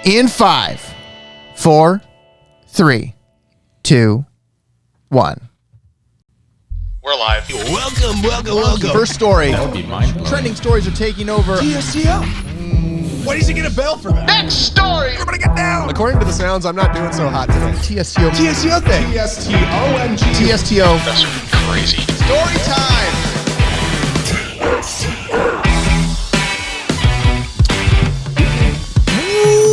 In 5, 4, 3, 2, 1. We're live. Welcome. First story. That would be mind-blowing. Trending stories are taking over. TSTO. Why does he get a bell for that? Next story. Everybody get down. According to the sounds, I'm not doing so hot today. TSTO. TSTO thing. TSTONG. TSTO. That's crazy. Story time.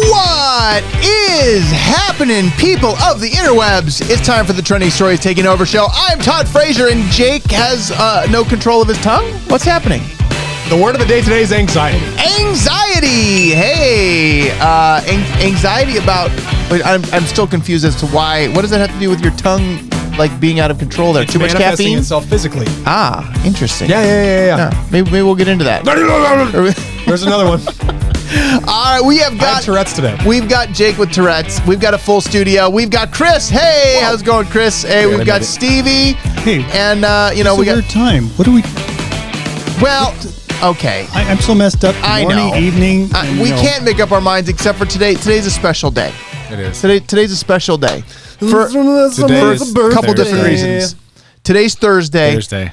What is happening, people of the interwebs? It's time for the Trending Stories Taking Over show. I'm Todd Frazier, and Jake has no control of his tongue. What's happening? The word of the day today is anxiety. Anxiety. Hey, anxiety about. Wait, I'm still confused as to why. What does that have to do with your tongue, like being out of control? There, too much Manifesting caffeine. itself physically. Ah, interesting. Yeah. Maybe we'll get into that. There's another one. All right, we have I got have Tourette's today. We've got Jake with Tourette's. We've got a full studio. We've got Chris. Hey, how's it going, Chris? Hey, we've got Stevie. Hey, and we it's a got weird time. What do we? well. Okay, I'm so messed up. I Morning, know. evening. We can't make up our minds except for today. Today's a special day. It is. Today's a special day for a couple different reasons. Today's Thursday. Thursday.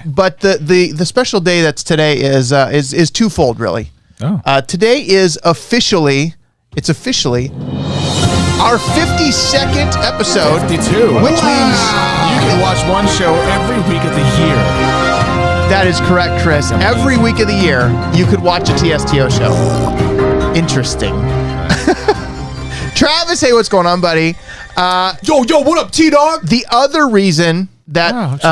But the special day that's today is twofold, really. Oh. Today is officially our 52nd episode, 52. which means You can watch one show every week of the year. that is correct, Chris. Every week of the year, you could watch a TSTO show. Interesting. Travis, hey, what's going on, buddy? Yo, what up, T-Dog? The other reason that Wow, just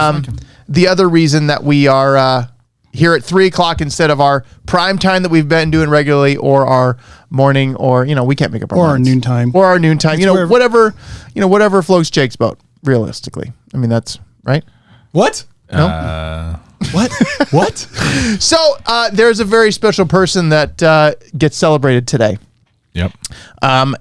like we are here at 3 o'clock instead of our prime time that we've been doing regularly, or our morning, or we can't make up our Or our minds. noontime. Or our noontime. It's whatever floats Jake's boat. Realistically, I mean that's right. What? What? What? So there's a very special person that gets celebrated today. Yep.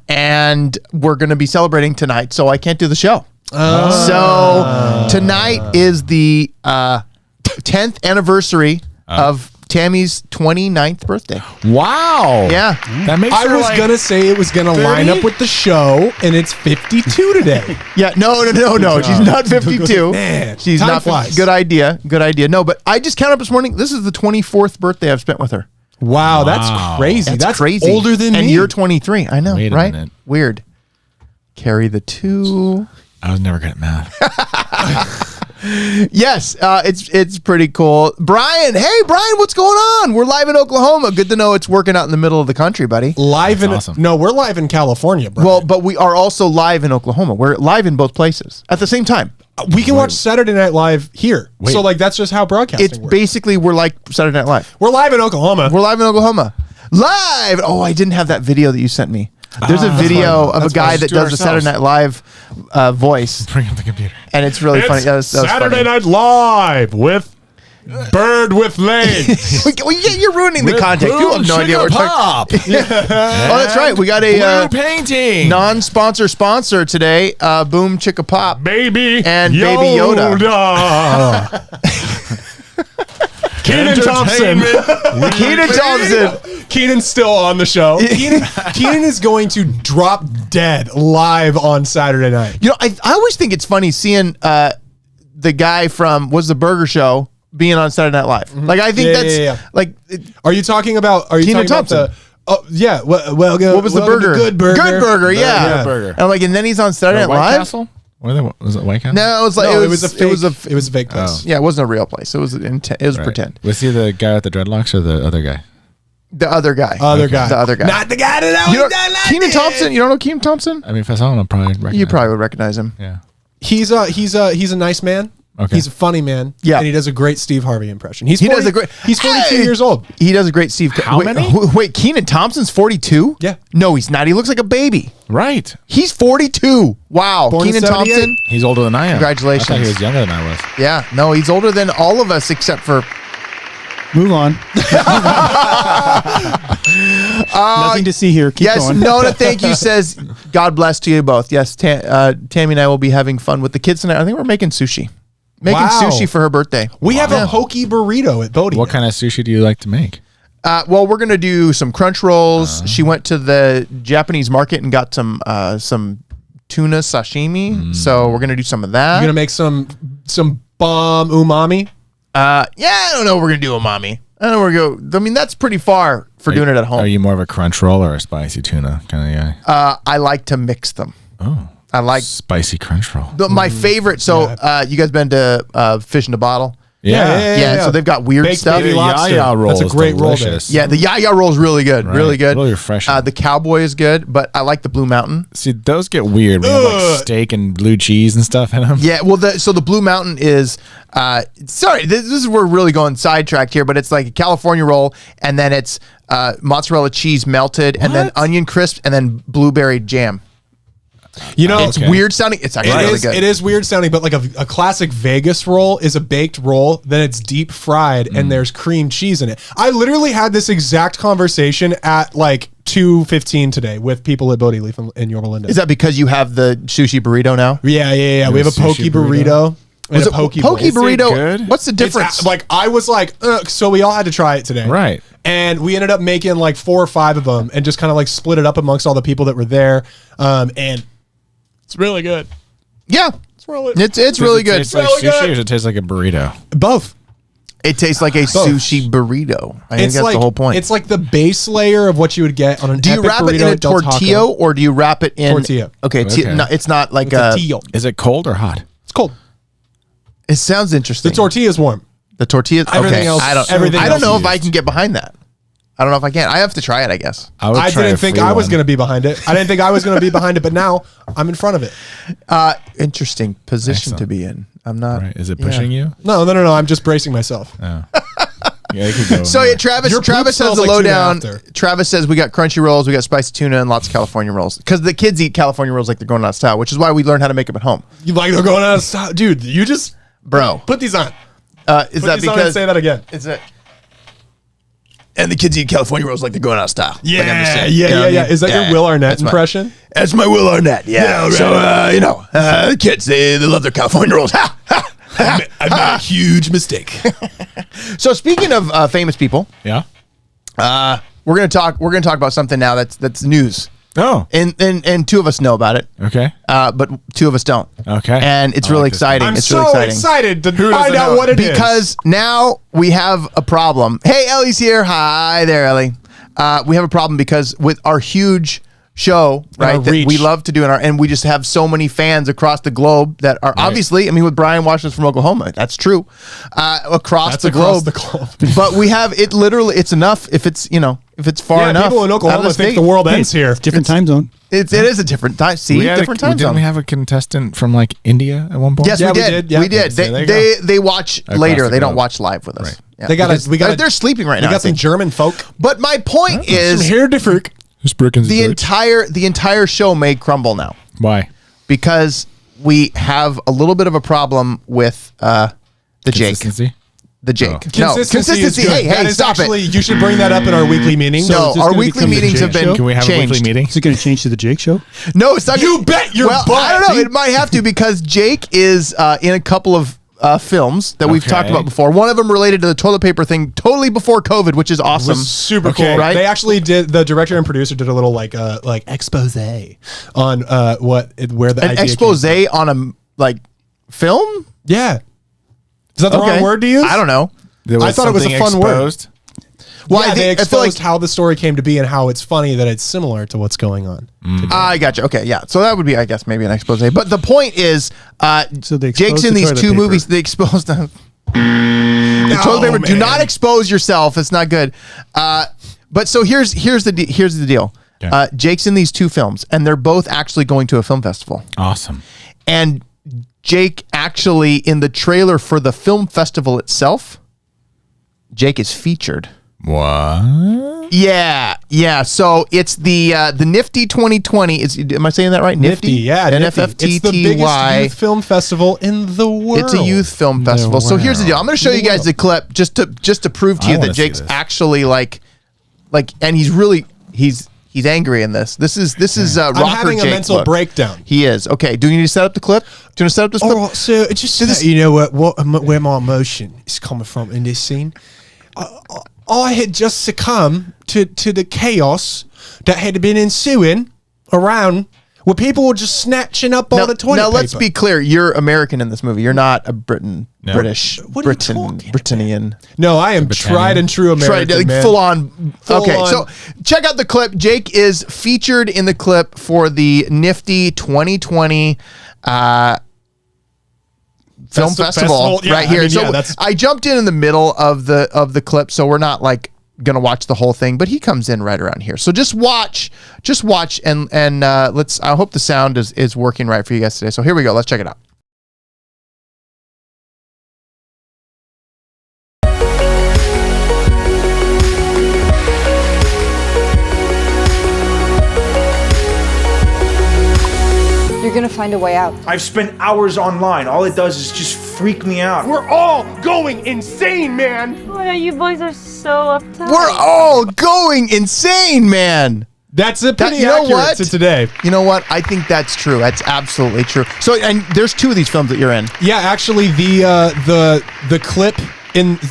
And we're going to be celebrating tonight, so I can't do the show. So tonight is the 10th anniversary of Tammy's 29th birthday. Wow. Yeah. That makes I was gonna say it was gonna line up with the show, and it's 52 today. Yeah. No. She's not 52. Man, She's time not. flies. Good idea. No, but I just counted up this morning. This is the 24th birthday I've spent with her. Wow, that's crazy. That's crazy. older than and me. you're 23. I know, Wait a right? minute. Weird. Carry the 2. I was never good at math. Yes, it's pretty cool. Brian, hey Brian, what's going on? We're live in Oklahoma. Good to know it's working out in the middle of the country, buddy. live in awesome. No, we're live in California, bro. Well, but we are also live in Oklahoma. We're live in both places at the same time. we can watch Saturday Night Live here. Wait. So that's just how broadcasting It's works. basically we're like Saturday Night Live. We're live in Oklahoma. We're live in Oklahoma. Live. Oh, I didn't have that video that you sent me. There's a video of a guy Let's that do does the ourselves. Saturday Night Live voice, Bring up the computer. and it's really funny. That was Saturday funny. Night Live with Bird with Legs. You're ruining the context. People have no idea what we're talking. Pop. Oh, that's right. We got a Blue painting. non-sponsor today. Boom Chicka Pop. Baby And Baby Yoda. Keenan Thompson. Keenan Thompson. Keenan's still on the show. Keenan is going to drop dead live on Saturday night. I always think it's funny seeing the guy from the Burger Show being on Saturday Night Live. Like I think like Are you talking about? Are you Keenan talking about Thompson. Oh yeah. Well, what was the burger? Good Burger. Good Burger. Yeah. Good Burger. And I'm like, and then he's on Saturday Night White Live. Castle? Was it White Castle? No, it was like No, it was a fake place. yeah, it wasn't a real place. It was pretend. Was he the guy with the dreadlocks or the other guy? The other guy. The other guy. Not the guy that you always know, done like Keenan this. Thompson. You don't know Keenan Thompson? I mean, if I saw him, I'd probably recognize You probably would recognize him. Yeah. He's a nice man. Okay. He's a funny man. Yeah. And he does a great Steve Harvey impression. He's 42 Hey! years old. He does a great Steve. How many? Wait, Keenan Thomps's 42? Yeah. No, he's not. He looks like a baby. Right. He's 42. Wow. Born in Keenan 78? Thompson. He's older than I am. Congratulations. I thought he was younger than I was. Yeah. No, he's older than all of us except for. Move on. Nothing to see here. Keep Yes, going. Nona, thank you, says, God bless to you both. Yes, Tammy and I will be having fun with the kids tonight. I think we're making sushi. Making Wow. sushi for her birthday. We have a pokey burrito at Bodie. What kind of sushi do you like to make? Well, we're gonna do some crunch rolls. She went to the Japanese market and got some tuna sashimi. So we're gonna do some of that. You're gonna make some bomb umami. I don't know. We're gonna do umami. I don't know where to go. I mean, that's pretty far for doing it at home. Are you more of a crunch roll or a spicy tuna kind of guy? I like to mix them. Oh, I like spicy crunch roll. my favorite. So, you guys been to Fish in a Bottle? Yeah. So they've got weird Baked stuff. baby lobster. Yaya roll That's a is great roll there. delicious. Yeah, the Yaya roll is really good. Right. Really good. Really refreshing. The Cowboy is good, but I like the Blue Mountain. See, those get weird. We have like steak and blue cheese and stuff in them. Yeah, well, so the Blue Mountain is, sorry, this is where we're really going sidetracked here, but it's like a California roll, and then it's mozzarella cheese melted, and then onion crisp, and then blueberry jam. You know, It's weird sounding. It's actually really good. It is weird sounding, but like a classic Vegas roll is a baked roll, then it's deep fried, and there's cream cheese in it. I literally had this exact conversation at like 2:15 today with people at Bodie Leaf in Yorba Linda. Is that because you have the sushi burrito now? Yeah. We have a poke sushi burrito. Was And it a poke poke bowl. burrito? good? What's the It's difference? like I was like, so we all had to try it today, Right. And we ended up making like 4 or 5 of them, and just kind of like split it up amongst all the people that were there, and it's really good. Yeah, It's really it's really good. Does it taste like Really sushi good. or does it taste like a burrito? both. It tastes like a sushi burrito. I think that's like the whole point. It's like the base layer of what you would get on an. Do you epic wrap it in burrito a at Del Taco. tortilla or do you wrap it in Tortilla. Okay, Okay. no, it's not like It's a tortilla. Is it cold or hot? It's cold. It sounds interesting. The tortilla is warm. The tortilla. Everything Okay, else- I don't. everything I don't else know if used. I can get behind that. I don't know if I can. I have to try it. I guess. would I try didn't a think free I was one. going to be behind it. I didn't think I was going to be behind it, but now I'm in front of it. Interesting position Excellent. to be in. I'm not. Right. Is it pushing you? No. I'm just bracing myself. Oh. Yeah, it could go. So yeah, Travis Your poop has smells the like tuna lowdown. after. Travis says we got crunchy rolls, we got spicy tuna, and lots of California rolls. Because the kids eat California rolls like they're going out of style, which is why we learned how to make them at home. You like they're going out of style, dude. You just Bro, put these on. is Put that these on and because say that again. Is it? And the kids eat California rolls like they're going out of style. Like I'm just saying. You know what I mean? Is that Yeah, your Will Arnett that's my- impression? That's my Will Arnett. Yeah. right. So the kids they love their California rolls. Ha ha. I made a huge mistake. So speaking of famous people, Yeah. we're gonna talk about something now that's news. Oh. And two of us know about it. Okay. But two of us don't. Okay. And it's I really like this. exciting. I'm it's so really exciting. excited to doesn't find out know? what it is. Because now we have a problem. Hey, Ellie's here. Hi there, Ellie. We have a problem because with our huge show, right, our that reach. we love to do and we just have so many fans across the globe that are obviously, I mean, with Brian watching us from Oklahoma, that's true. Across That's the across globe. the globe. But we have it literally, it's enough if it's, if it's far yeah, enough. people in out of Oklahoma the think state. the world ends here. Different time zone. It is a different time. See, different time Didn't zone. we have a contestant from like India at one point? Yes, Yeah, we we did. did. Yeah. We did. So there you They watch later. the They don't globe. watch live with us. Right. Yeah, They got because they're sleeping right now. We I got some think. German folk. But my point is Some here different. the entire show may crumble now Why? because we have a little bit of a problem with the Jake. Consistency? The Jake. Oh. No, Consistency is good. Hey, That is stop actually, it. You should bring that up in our weekly meeting. No, this our gonna weekly become the meetings have Jake been show? Can we have changed. a weekly meeting? Is it going to change to the Jake show? No, it's not. You bet your well, butt. I don't know. It might have to because Jake is in a couple of films that we've talked Okay. about before. One of them related to the toilet paper thing, totally before COVID, which is awesome. was super Okay. cool. Right? They actually did. The director and producer did a little like expose on where the An idea expose came on a film. from. Yeah, is that the wrong word to use? I don't know. There I thought it was a something fun word. exposed? Well, yeah, I they think- I feel exposed like- how the story came to be and how it's funny that it's similar to what's going on. I gotcha. Okay, yeah. So that would be, I guess, maybe an expose. But the point is, So they Jake's exposed in the these toilet two paper. movies. They exposed the toilet paper. Do man. not expose yourself. It's not good. But so here's the deal. Okay. Jake's in these two films, and they're both actually going to a film festival. Awesome. And Jake actually in the trailer for the film festival itself, Jake is featured. What? Yeah. So it's the Nifty 2020. Am I saying that right? Nifty, yeah, Nifty. It's the biggest NFFTTY. youth film festival in the world. It's a youth film festival. So here's the deal. I'm going to show you guys the clip just to prove to I you that wanna see Jake's this. actually like, and he's really he's angry in this. This is I'm rocker having a Jake mental look. breakdown. He is. Okay. Do you need to set up the clip? Do you want to set up this clip? All right, so just this- you know where my emotion is coming from in this scene. I had just succumbed to the chaos that had been ensuing around where people were just snatching up all the toilet paper. Now, let's be clear. You're American in this movie. You're not a British, What are you talking Britannian. No, I am tried and true American, man. Full on. Okay, on. so check out the clip. Jake is featured in the clip for the nifty 2020 film festival yeah, right here. I mean, so yeah, that's- I jumped in the middle of the clip, so we're not like gonna watch the whole thing, but he comes in right around here. So just watch and let's. I hope the sound is working right for you guys today. So here we go. Let's check it out. You're gonna find a way out. I've spent hours online. All it does is just freak me out. We're all going insane, man. Oh, you boys are so uptight. We're all going insane, man. That's pretty you know accurate what? to today. You know what? I think that's true. That's absolutely true. So, and there's 2 of these films that you're in. Yeah, actually, the clip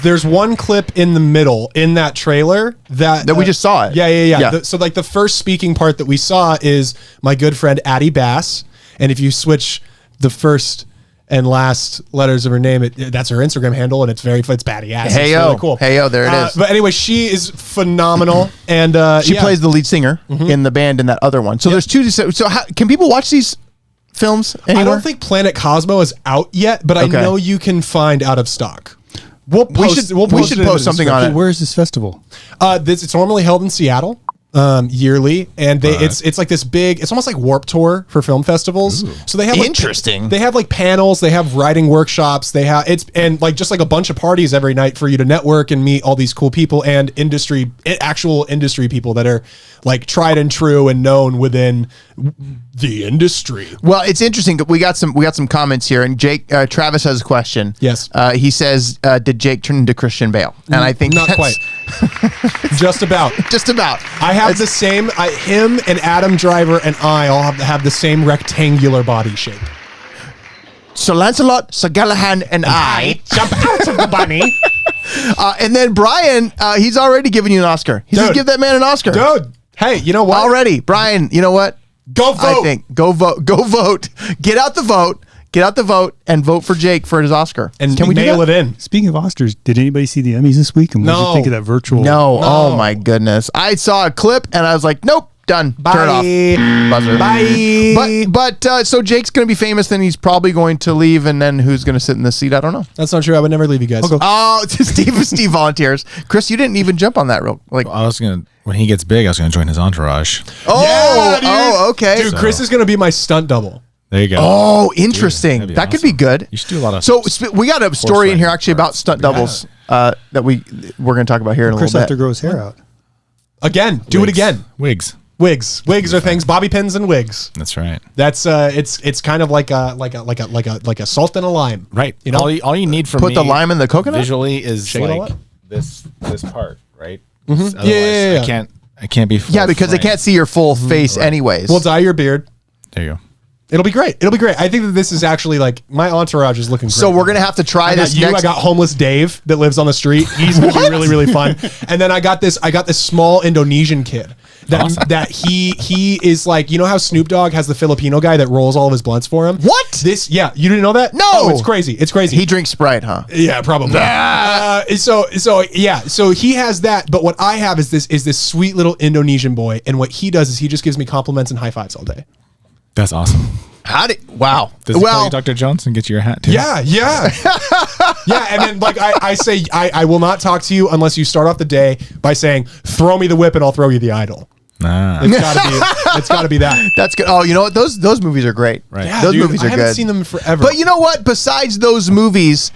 there's one clip in the middle in that trailer that we just saw it. Yeah. Yeah. So like the first speaking part that we saw is my good friend Addie Bass, and if you switch the first and last letters of her name, that's her Instagram handle, and it's Batty Ass. Hey it's yo, really cool. Hey yo, there it is. But anyway, she is phenomenal, and She plays the lead singer in the band in that other one. So there's 2. So can people watch these films anywhere? I don't think Planet Cosmo is out yet, but I Okay. know you can find out of stock. we should post something on it. Where is this festival? It's normally held in Seattle yearly, and it's like this big. It's almost like Warp Tour for film festivals. So they have Interesting. They have like panels. They have writing workshops. They have and like just like a bunch of parties every night for you to network and meet all these cool people and actual industry people that are like tried and true and known within the industry. Well, it's interesting. We got some comments here, and Travis has a question. Yes. He says, "Did Jake turn into Christian Bale?" And I think Not quite. Just about. Just about. I have the same. Him and Adam Driver and I all have the same rectangular body shape. Sir Lancelot, Sir Galahad, and I. Jump out of the bunny. And then Brian, he's already given you an Oscar. He says, Dude. "Give that man an Oscar." Dude, hey, you know what? Already, Brian. You know what? Go vote. I think go vote. Go vote. Get out the vote. Get out the vote and vote for Jake for his Oscar. And can we mail it in? Speaking of Oscars, did anybody see the Emmys this week? And what did No. you think of that virtual? No. Oh my goodness. I saw a clip and I was like, nope, done. Turn it off. Buzzer. Bye. But so Jake's going to be famous, then he's probably going to leave, and then who's going to sit in the seat? I don't know. That's not true. I would never leave you guys. Oh, Steve volunteers. Chris, you didn't even jump on that real like. I was gonna when he gets big, I was gonna join his entourage. Oh, dude. okay. Dude, Chris is going to be my stunt double. There you go. Oh, interesting. that'd be That could be awesome. good. You should do a lot of So we got a story in here actually about parts. stunt doubles that we're going to talk about here in a Chris little have to bit. grow his hair out. Again, do it again. Wigs. Wigs are things. Bobby pins and wigs. That's right. That's it's kind of like a salt and a lime. Right. You know? all you need from Put me the lime in the coconut? visually is Shake it all like up. this part, right? Yeah. Otherwise, I can't be. Yeah, because they can't see your full face anyways. We'll dye your beard. There you go. It'll be great. It'll be great. I think that this is actually like my entourage is looking great. So we're going to have to try I got this you. next. I got homeless Dave that lives on the street. He's gonna be really, really fun. And then I got this small Indonesian kid that Awesome. that he is like, you know how Snoop Dogg has the Filipino guy that rolls all of his blunts for him? What? Yeah, you didn't know that? No. Oh, it's crazy. It's crazy. He drinks Sprite, huh? Yeah, probably. So he has that, but what I have is this sweet little Indonesian boy, and what he does is he just gives me compliments and high fives all day. That's awesome. Wow. Does he call you Dr. Jones and get you your hat too? Yeah. Yeah, and then like I say, I will not talk to you unless you start off the day by saying, "Throw me the whip and I'll throw you the idol." Nah. It's gotta be that. That's good. Oh, you know what? Those movies are great. Right. Yeah, Those dude, movies are I haven't good. seen them forever. But you know what? Besides those movies,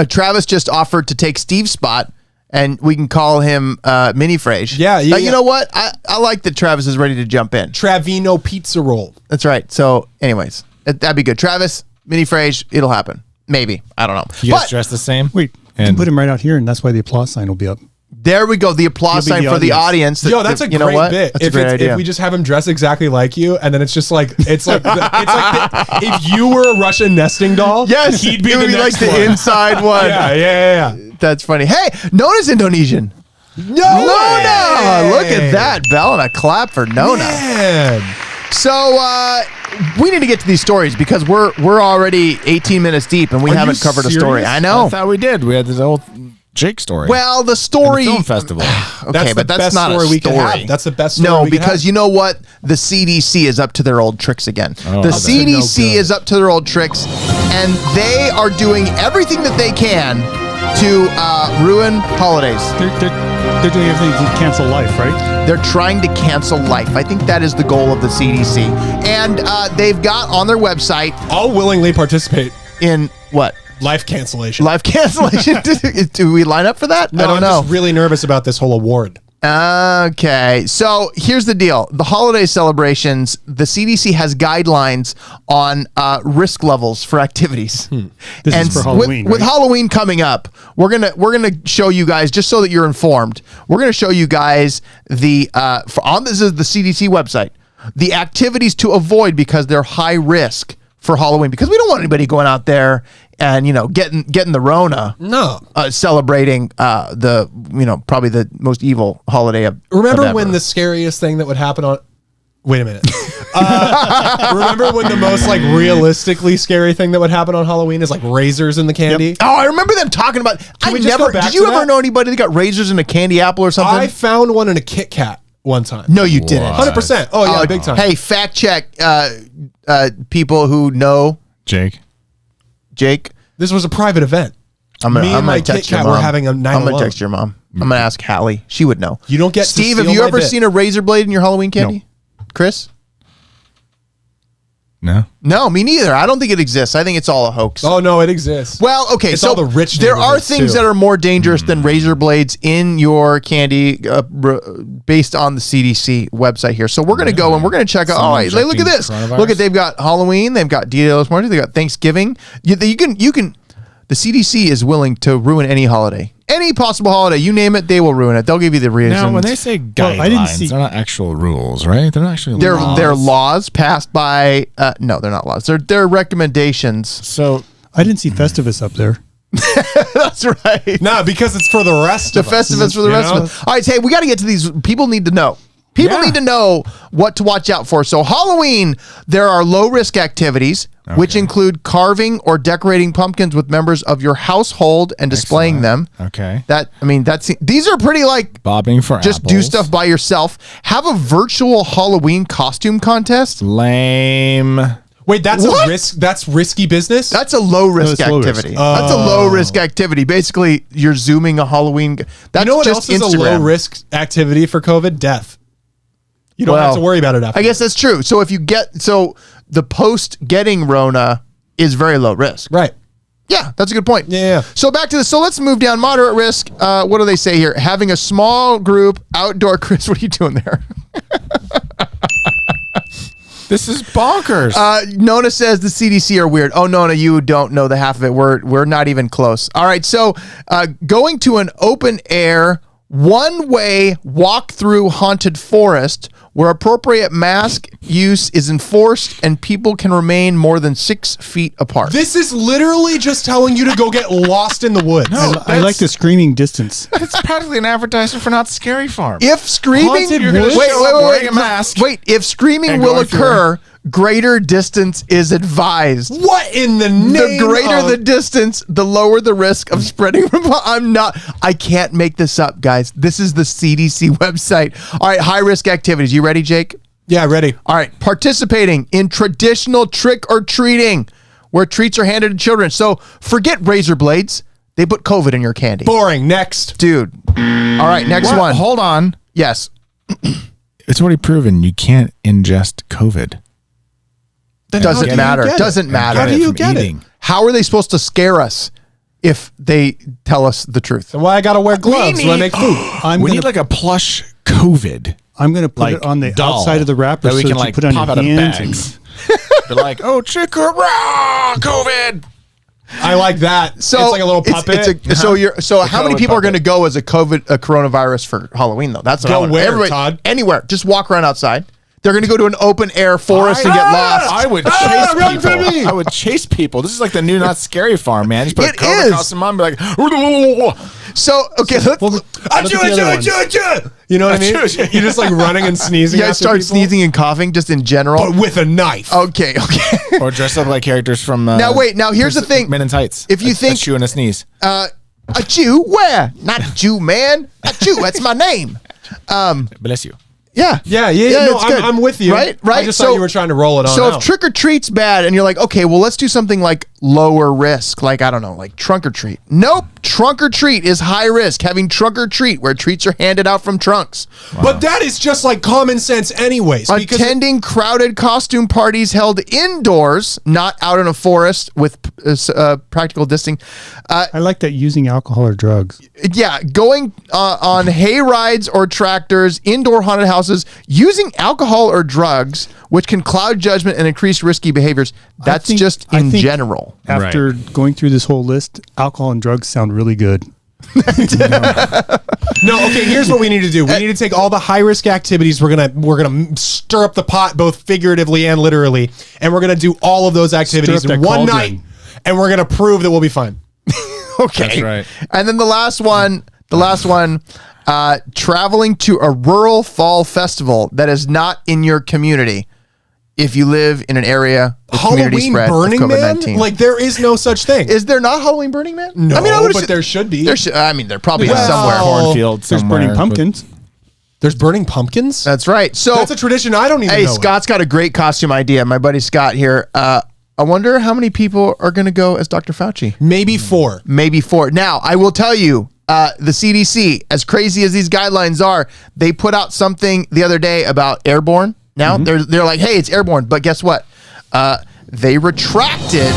Travis just offered to take Steve's spot, and we can call him Mini Frage. Yeah. You know what? I like that Travis is ready to jump in. Travino pizza roll. That's right. So, anyways, that'd be good. Travis, Mini Frage, it'll happen. Maybe. I don't know. You guys But dress the same? Wait, you And- can put him right out here, and that's why the applause sign will be up. there we go. The applause You'll be sign the for the audience. Yo, that's a you know great what? bit. That's a great idea. If we just have him dress exactly like you, and then it's just like if you were a Russian nesting doll, yes, he'd be it the would be next like one. the inside one. Yeah. That's funny. Hey, Nona's Indonesian. Nona! Look at that, Bell, and a clap for Nona. Man. So we need to get to these stories because we're already 18 minutes deep and we haven't covered a story. serious? I know. I thought we did. We had this old Jake story. Well, the story. Film festival. Okay, but that's not a we can story. have. That's the best story No, we can because have. you know what? The CDC is up to their old tricks again. The that's CDC is up to their old tricks, and they are doing everything that they can to ruin holidays. They're doing everything to cancel life, right? They're trying to cancel life. I think that is the goal of the CDC. And they've got on their website I'll willingly participate. in what? Life cancellation. Life cancellation. Do we line up for that? No, I don't I'm know. just really nervous about this whole award. Okay, so here's the deal. The holiday celebrations, the CDC has guidelines on risk levels for activities. This is for Halloween, With right? Halloween coming up, we're gonna show you guys, just so that you're informed, we're gonna show you guys the this is the CDC website, the activities to avoid because they're high risk for Halloween, because we don't want anybody going out there and getting the Rona. No. Celebrating the probably the most evil holiday of Remember ever. when the scariest thing that would happen on... Wait a minute. Remember when the most realistically scary thing that would happen on Halloween is razors in the candy? Oh, I remember them talking about. we just go back Did you to ever that? know anybody that got razors in a candy apple or something? I found one in a Kit Kat one time. No, you didn't. 100%. Oh, yeah, big time. Hey, fact check. People who know Jake. Jake. This was a private event. I'm Me gonna and my text Kit your Kat mom. were having a night I'm gonna alone. text your mom. I'm gonna ask Hallie. She would know. You don't get to Steve, have steal you my ever bit. seen a razor blade in your Halloween candy? Chris? No. No, me neither. I don't think it exists. I think it's all a hoax. Oh, no, it exists. Well, okay, It's so all the rich there are neighborhoods, things too. that are more dangerous than razor blades in your candy based on the CDC website here. So we're going to go and we're going to check out. Someone All right, look at this. injecting coronavirus? Look at, they've got Halloween, they've got Dia de los Muertos, they've got Thanksgiving. You can. The CDC is willing to ruin any holiday. Any possible holiday, you name it, they will ruin it. They'll give you the reasons. Now, when they say guidelines, Well, I didn't see- they're not actual rules, right? They're not actually they're laws. laws passed by no, they're not laws. They're recommendations. So I didn't see Festivus up there. That's right. No, because it's for the rest The of us. Festivus for the You rest know? of us. All right, hey, we got to get to these. People need to know. People Yeah. need to know what to watch out for. So Halloween, there are low risk activities, which include carving or decorating pumpkins with members of your household and displaying them. okay. These are pretty Bobbing for just do apples. stuff by yourself. Have a virtual Halloween costume contest. Lame. Wait, that's What? a risk. That's risky business. That's a low risk it's low risk. activity. That's a low risk activity. Basically, you're zooming a Halloween. That's you know what just else is Instagram. a low risk activity for COVID? Death. You don't have to worry about it after. I guess that's true. So if you the post getting Rona is very low risk. Right. Yeah, that's a good point. Yeah. So back to this. So let's move down. Moderate risk. What do they say here? Having a small group outdoor. Chris, what are you doing there? This is bonkers. Nona says the CDC are weird. Oh, Nona, you don't know the half of it. We're not even close. All right. So going to an open air, one-way walk through haunted forest where appropriate mask use is enforced and people can remain more than 6 feet apart. This is literally just telling you to go get lost in the woods. I like the screaming distance. It's practically an advertisement for Not Scary Farm. If screaming, Haunted wait, woods? wait, Show up wait, wearing a mask wait. If screaming and will going through occur, greater distance is advised. What in the The name greater of... the distance, the lower the risk of spreading. I can't make this up, guys. This is the CDC website. All right, high risk activities. You ready, Jake? Yeah, ready. All right, participating in traditional trick or treating where treats are handed to children. So forget razor blades. They put COVID in your candy. Boring. Next. Dude. All right, next What? one. Hold on. Yes. It's already proven you can't ingest COVID. Doesn't do you matter. get it? Doesn't matter. How do you From get eating. it? How are they supposed to scare us if they tell us the truth? Then why I gotta wear gloves when I make food? We need like a plush COVID. I'm gonna put Like it on the doll outside of the wrapper that we so can that you like put it on pop your out of hands. bags. They're like, oh, chick, rah, COVID. I like that. So it's like a little puppet. So how many COVID people are going to puppet. go as a coronavirus for Halloween though? That's what Go I want. where, Everybody- Todd? Anywhere. Just walk around outside. They're going to go to an open air forest and get lost. I would chase people. I would chase people. This is like the new Not Scary Farm, man. Just put a Cobra costume on and be like, So, okay, You know what I mean? You're just like running and sneezing. You guys start sneezing and coughing just in general. But with a knife. Okay. or dress up like characters from. Now, wait. Now, here's the thing. Men in Tights. If you think. A chew and a sneeze. A Jew? Where? Not a Jew, man. A Jew. That's my name. Bless you. Yeah. No, it's good. I'm with you. Right. I just thought you were trying to roll it on. So out. if trick or treat's bad and you're like, okay, well, let's do something like lower risk, like, I don't know, like trunk or treat. Nope. Trunk or treat is high risk. Having trunk or treat where treats are handed out from trunks. Wow. But that is just like common sense anyways. Attending crowded costume parties held indoors, not out in a forest with practical distancing. I like that, using alcohol or drugs. Yeah, going on hay rides or tractors, indoor haunted houses, using alcohol or drugs, which can cloud judgment and increase risky behaviors. That's just in general. After going through this whole list, alcohol and drugs sound really good. No, okay, here's what we need to do. We need to take all the high risk activities. We're gonna stir up the pot both figuratively and literally, and we're gonna do all of those activities in one night, and we're gonna prove that we'll be fine. Okay. That's right. And then the last one, traveling to a rural fall festival that is not in your community. If you live in an area with community spread of COVID-19. Man? Like, there is no such thing. Is there not Halloween Burning Man? No, but there should be. There probably is somewhere. Cornfield There's somewhere. burning pumpkins. There's burning pumpkins? That's right. So that's a tradition I don't even know. Hey, Scott's got a great costume idea. My buddy Scott here. I wonder how many people are going to go as Dr. Fauci. Maybe 4. Maybe 4. Now, I will tell you, the CDC, as crazy as these guidelines are, they put out something the other day about airborne. Now they're like, hey, it's airborne. But guess what? They retracted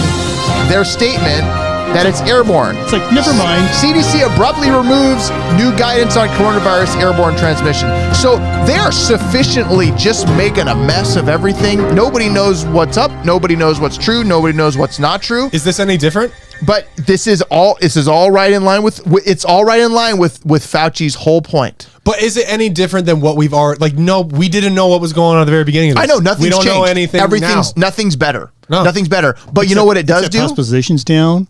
their statement that it's airborne. It's like, never mind. CDC abruptly removes new guidance on coronavirus airborne transmission. So they are sufficiently just making a mess of everything. Nobody knows what's up. Nobody knows what's true. Nobody knows what's not true. Is this any different? But this is all right in line with Fauci's whole point. But is it any different than what we've already, like, no, we didn't know what was going on at the very beginning of this. I know nothing's changed. We don't know anything now. Nothing's better. No. Nothing's better. But you know what it does do? Hospitalization's down.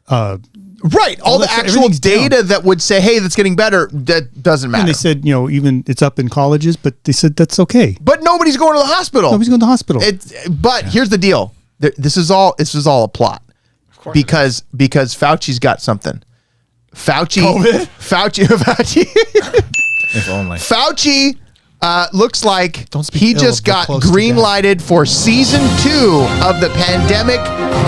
Right. All the actual data that would say, hey, that's getting better, that doesn't matter. And they said, even it's up in colleges, but they said that's okay. But nobody's going to the hospital. Nobody's going to the hospital. But here's the deal. This is all a plot. Because Fauci's got something. Fauci. If only. Fauci looks like he ill just of the got close to green lighted for season 2 of the pandemic,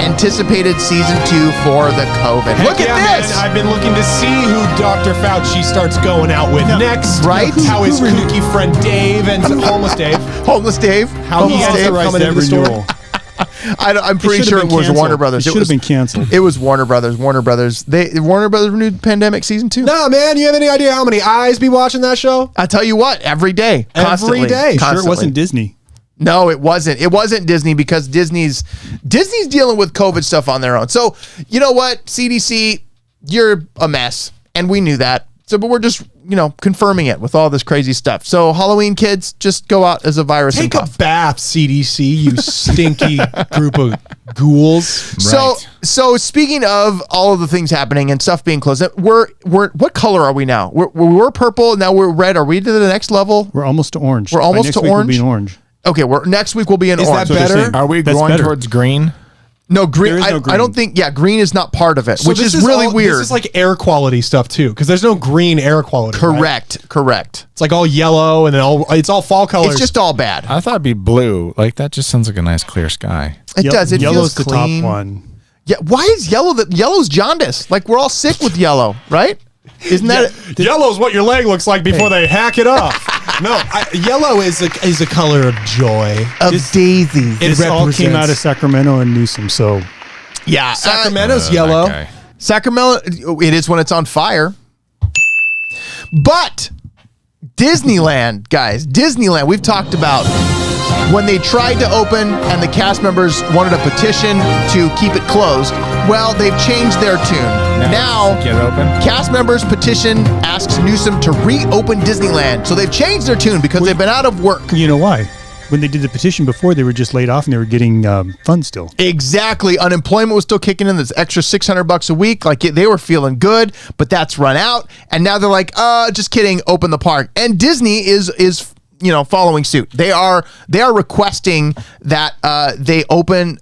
anticipated season 2 for the COVID. Look at this. Man, I've been looking to see who Dr. Fauci starts going out with next. Right? How his kooky friend Dave and Homeless Dave. How he ends up coming into the store. I'm pretty sure it was Warner Brothers. It should have been canceled. It was Warner Brothers. Warner Brothers renewed Pandemic season 2. Nah, man, you have any idea how many eyes be watching that show? I tell you what, every day, constantly, every day. Constantly. Sure, it wasn't Disney. No, it wasn't. It wasn't Disney because Disney's dealing with COVID stuff on their own. So you know what, CDC, you're a mess, and we knew that. So, but we're just, confirming it with all this crazy stuff. So Halloween, kids, just go out as a virus. Take and a bath, CDC, you stinky group of ghouls. Right. So speaking of all of the things happening and stuff being closed, we're what color are we now? We're purple. Now we're red. Are we to the next level? We're almost to orange. We're almost to orange. We'll be in orange. Okay. Next week we'll be in orange. Is that better? Are we That's going better. towards green? No, green. There is no green. I don't think. Yeah, green is not part of it, So which this is really weird. This is like air quality stuff too, because there's no green air quality. Right? Correct. It's like all yellow and then it's all fall colors. It's just all bad. I thought it'd be blue. Like, that just sounds like a nice clear sky. It does. It Yellow's feels the clean. top one. Yeah. Why is yellow's jaundice? Like, we're all sick with yellow, right? Isn't that yellow's what your leg looks like before they hack it off? No, yellow is a color of joy. of daisies? This all came out of Sacramento and Newsom, so Yeah, Sacramento's yellow. Okay. Sacramento. It is when it's on fire. But Disneyland, guys, we've talked about when they tried to open and the cast members wanted a petition to keep it closed. Well, they've changed their tune. Now Get it open. cast members petition asks Newsom to reopen Disneyland. So they've changed their tune because they've been out of work. you know why? when they did the petition before, they were just laid off and they were getting funds still. Exactly. Unemployment was still kicking in. This extra $600 a week. Like they were feeling good, but that's run out. And now they're like, just kidding. Open the park. And Disney is following suit. They are requesting that they open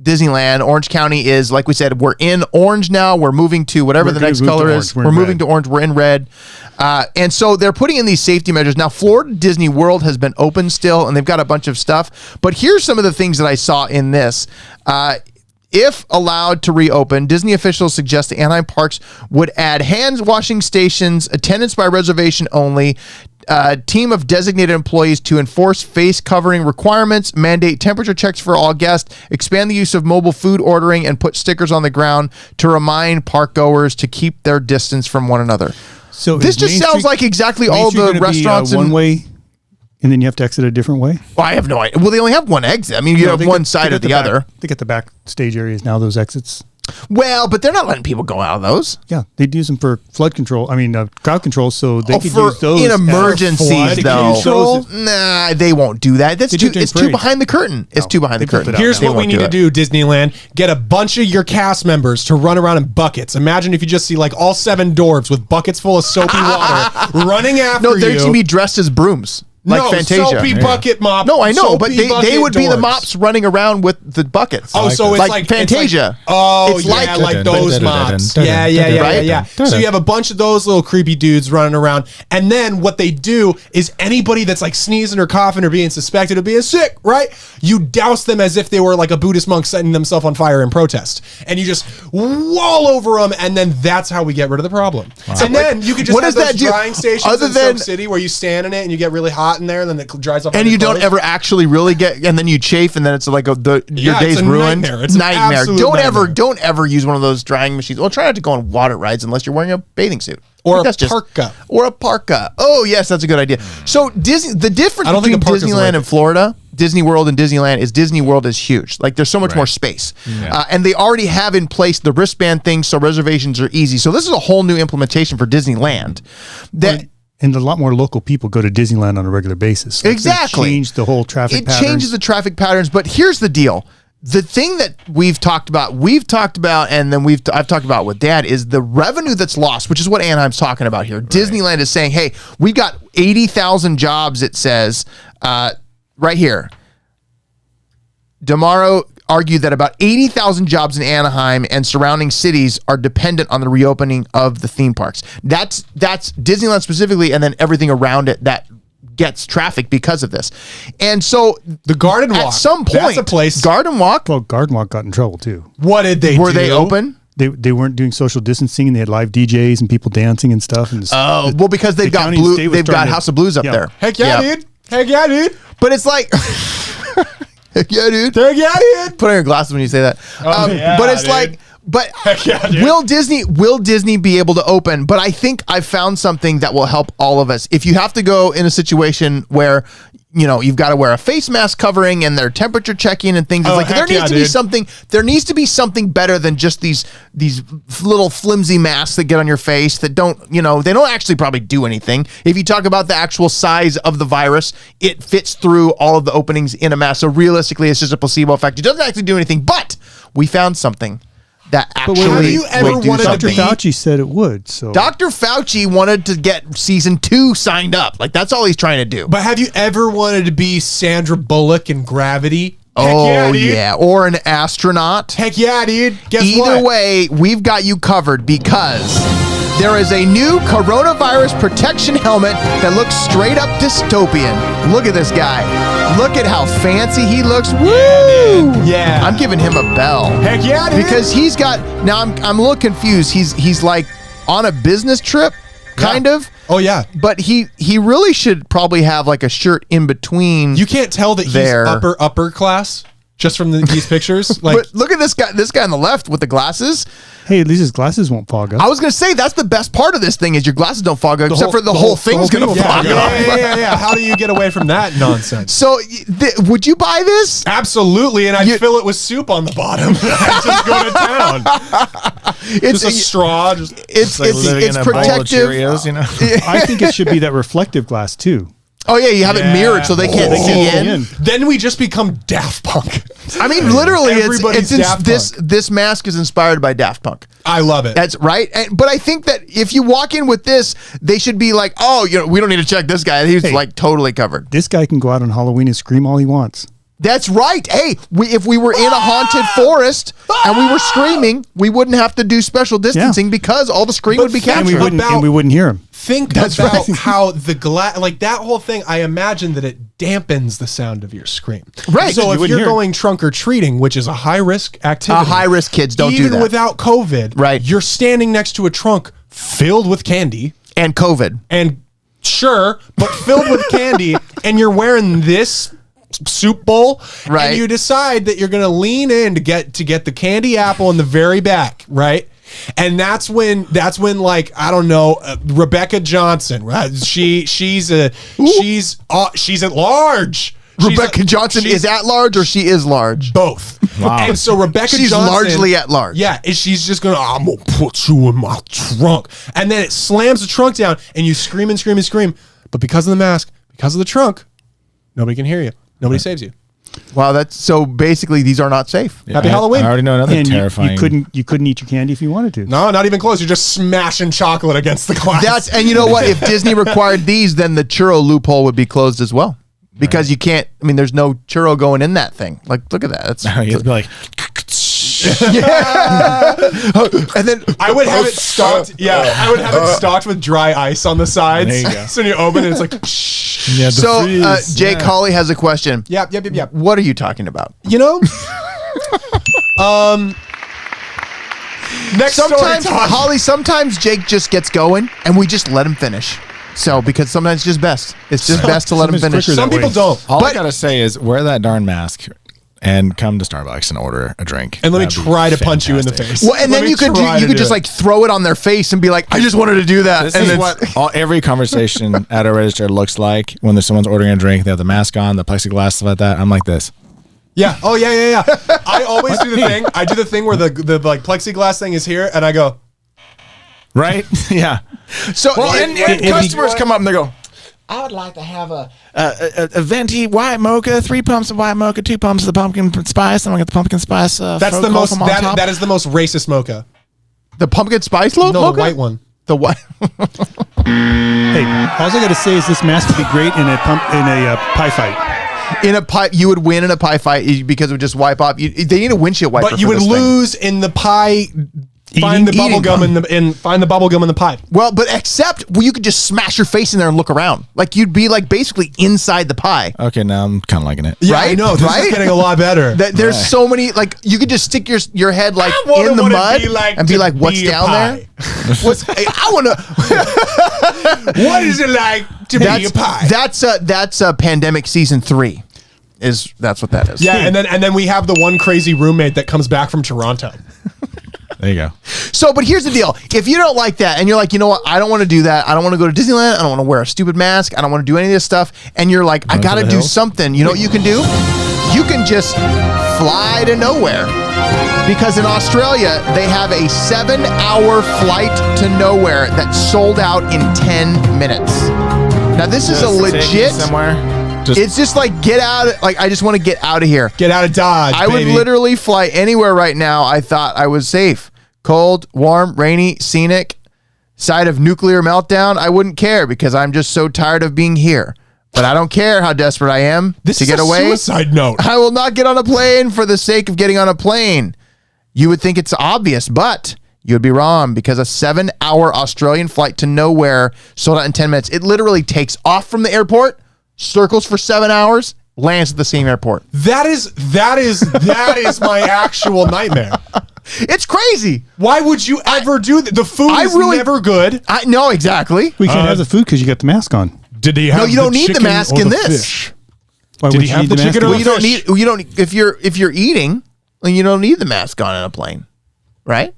Disneyland. Orange County is, like we said, we're in orange now. We're moving to whatever the next color is. We're moving to orange. We're in red. And so they're putting in these safety measures. Now, Florida Disney World has been open still, and they've got a bunch of stuff. But here's some of the things that I saw in this. If allowed to reopen, Disney officials suggest the Anaheim parks would add hand washing stations, attendance by reservation only, team of designated employees to enforce face covering requirements, mandate temperature checks for all guests, expand the use of mobile food ordering, and put stickers on the ground to remind park goers to keep their distance from one another. So this just sounds like exactly all the restaurants one way, and then you have to exit a different way. Well, I have no idea. Well, they only have one exit. I mean, you have one side or the other. They get the backstage areas now. Those exits. Well, but they're not letting people go out of those. Yeah, they'd use them for flood control. I mean, crowd control, so they could use those in emergencies. Though, control? Nah, they won't do that. That's too. It's too behind the curtain. It's too behind the curtain. Here's what we need to do, Disneyland: get a bunch of your cast members to run around in buckets. Imagine if you just see like all 7 dwarves with buckets full of soapy water running after you. No, they're going to be dressed as brooms. Like Fantasia. Soapy bucket mop. No, I know, but they would be the mops running around with the buckets. Oh, so it's like Fantasia. It's like those mops. Yeah. So you have a bunch of those little creepy dudes running around, and then what they do is anybody that's like sneezing or coughing or being suspected of being sick, right? You douse them as if they were like a Buddhist monk setting themselves on fire in protest, and you just wall over them, and then that's how we get rid of the problem. Wow. And then you could just have those drying stations in Soap City where you stand in it and you get really hot in there, and then it dries off. And you don't ever actually really get, and then you chafe, and then it's like your day's ruined. Nightmare. It's nightmare. Don't Don't ever use one of those drying machines. Well, try not to go on water rides unless you're wearing a bathing suit or a parka. Oh yes, that's a good idea. So the difference between Disneyland and Florida, Disney World and Disneyland, is Disney World is huge. Like there's so much more space, and they already have in place the wristband thing, so reservations are easy. So this is a whole new implementation for Disneyland. And a lot more local people go to Disneyland on a regular basis. Exactly. Change the whole traffic patterns. It changes the traffic patterns, but here's the deal. The thing that we've talked about, and then I've talked about with Dad, is the revenue that's lost, which is what Anaheim's talking about here. Right. Disneyland is saying, hey, we got 80,000 jobs, it says, right here. Damaro argued that about 80,000 jobs in Anaheim and surrounding cities are dependent on the reopening of the theme parks. That's Disneyland specifically, and then everything around it that gets traffic because of this. And so the Garden Walk, at some point, that's a place. Garden Walk. Well, Garden Walk got in trouble too. What did they do? Were they open? They weren't doing social distancing, and they had live DJs and people dancing and stuff. And because they've got House of Blues up there. Heck yeah, dude. Heck yeah, dude. But it's like heck yeah, dude. Heck yeah, dude. Put on your glasses when you say that. But it's like, heck yeah, dude. Will Disney be able to open? But I think I've found something that will help all of us. If you have to go in a situation where you've got to wear a face mask covering and they're temperature checking and things. It's like there needs to be something. There needs to be something better than just these little flimsy masks that get on your face that don't, they don't actually probably do anything. If you talk about the actual size of the virus, it fits through all of the openings in a mask. So realistically, it's just a placebo effect. It doesn't actually do anything. But we found something that actually have you ever wanted Dr. Fauci said it would. So Dr. Fauci wanted to get season 2 signed up. Like that's all he's trying to do. But have you ever wanted to be Sandra Bullock in Gravity? Heck yeah, or an astronaut. Heck yeah, dude. Either way, we've got you covered because there is a new coronavirus protection helmet that looks straight up dystopian. Look at this guy. Look at how fancy he looks. Woo! Yeah. I'm giving him a bell. Heck yeah, dude. Because he's got, now I'm a little confused. He's like on a business trip, kind of. Oh yeah. But he really should probably have like a shirt in between. You can't tell that he's upper class just from these pictures. Like, but look at this guy on the left with the glasses. Hey, at least his glasses won't fog up. I was going to say, that's the best part of this thing is your glasses don't fog up, except for the whole thing's going to fog up. Yeah. How do you get away from that nonsense? So, would you buy this? Absolutely, and I'd fill it with soup on the bottom. I'd just go to town. It's just a straw. It's protective. I think it should be that reflective glass too. Oh yeah, you have it mirrored so they can't see in. Then we just become Daft Punk. I mean, literally, Everybody's Daft Punk. this mask is inspired by Daft Punk. I love it. That's right. But I think that if you walk in with this, they should be like, oh, we don't need to check this guy. He's like totally covered. This guy can go out on Halloween and scream all he wants. That's right. Hey, if we were in a haunted forest and we were screaming, we wouldn't have to do special distancing because all the scream would be captured. And we wouldn't hear him. Think about how the glass, like that whole thing, I imagine that it dampens the sound of your scream. Right. So You if you're going trunk or treating, which is a high risk activity, high risk kids don't do even that. without COVID, Right. You're standing next to a trunk filled with candy And COVID. and but filled with candy, and you're wearing this soup bowl, Right. and you decide that you're going to lean in to get the candy apple in the very back, right? And that's when like, I don't know, Rebecca Johnson, right? she's at large. Rebecca Johnson is at large or she is large? Both. Wow. And so Rebecca She's Johnson, largely at large. Yeah, and she's just gonna, I'm gonna put you in my trunk. And then it slams the trunk down and you scream and scream and scream. But because of the mask, because of the trunk, nobody can hear you. Nobody saves you. Wow, that's so basically these are not safe. Happy Halloween. I already know another And terrifying. you couldn't eat your candy if you wanted to. No, not even close. You're just smashing chocolate against the glass. And you know what? If Disney required these, then the churro loophole would be closed as well. Because you can't, I mean, there's no churro going in that thing. Like, look at that. That's, you have to be like, and then I would have it stocked. Yeah, I would have it stocked with dry ice on the sides. There you go. So when you open it, it's like, yeah, the so freeze. Jake Hawley has a question. yep. What are you talking about? You know? Next Sometimes story time. Holly, sometimes Jake just gets going and we just let him finish. So because sometimes it's just best. It's just best to let him finish. Some people don't. All I gotta say is wear that darn mask and come to Starbucks and order a drink. And let me That'd be try to punch you in the fantastic. face. Well, and Let then me you could try to do just it. like throw it on their face and be like, I just wanted to do that. This and is it's- what every conversation at a register looks like when there's someone's ordering a drink. They have the mask on, the plexiglass, stuff like that. I'm like this. Yeah. Oh, yeah. I always do the thing. I do the thing where the like plexiglass thing is here, and I go, Right? Yeah. So Well, and if customers come up and they go, I would like to have a venti white mocha, 3 pumps of white mocha, 2 pumps of the pumpkin spice. I'm gonna get the pumpkin spice. that's the most. That is the most racist mocha. the pumpkin spice loaf? No, the white one. The white. Hey, all I got to say is this mask would be great in a pie fight. In a pie, you would win in a pie fight because it would just wipe off. They need a windshield wiper. But you for would this thing. lose in the pie. Find the bubble gum find the bubble gum in the pie. Well, but except you could just smash your face in there and look around. Like you'd be like basically inside the pie. Okay, now I'm kind of liking it. Yeah, Right? I know. This Right? is getting a lot better. There's so many, like you could just stick your head like wonder in the what it'd mud be like and be to like, what's be a down pie. there? What's I want to. What is it like to be a pie? That's Pandemic Season 3. That's what that is. Yeah, and then we have the one crazy roommate that comes back from Toronto. There you go. So, but here's the deal. If you don't like that and you're like, you know what, I don't want to do that. I don't want to go to Disneyland. I don't want to wear a stupid mask. I don't want to do any of this stuff. And you're like, I got to the do hills? something. You know what you can do? You can just fly to nowhere. Because in Australia, they have a 7-hour flight to nowhere that's sold out in 10 minutes. Now, this is a Just take me legit. somewhere. It's just like get out. Like I just want to get out of here. Get out of Dodge, I would literally fly anywhere right now. I thought I was safe. Cold, warm, rainy, scenic, side of nuclear meltdown. I wouldn't care because I'm just so tired of being here. But I don't care how desperate I am to get away. Suicide note. I will not get on a plane for the sake of getting on a plane. You would think it's obvious, but you would be wrong because a 7-hour Australian flight to nowhere sold out in 10 minutes. It literally takes off from the airport, circles for 7 hours, lands at the same airport. That is my actual nightmare. It's crazy. Why would you ever do that? The food is never good. I know exactly. We can't have the food because you got the mask on. Did he have No, you don't need the mask in this. Fish? Why Did would he you have need the the mask chicken or on? Well, you don't need if you're eating, then you don't need the mask on in a plane, right?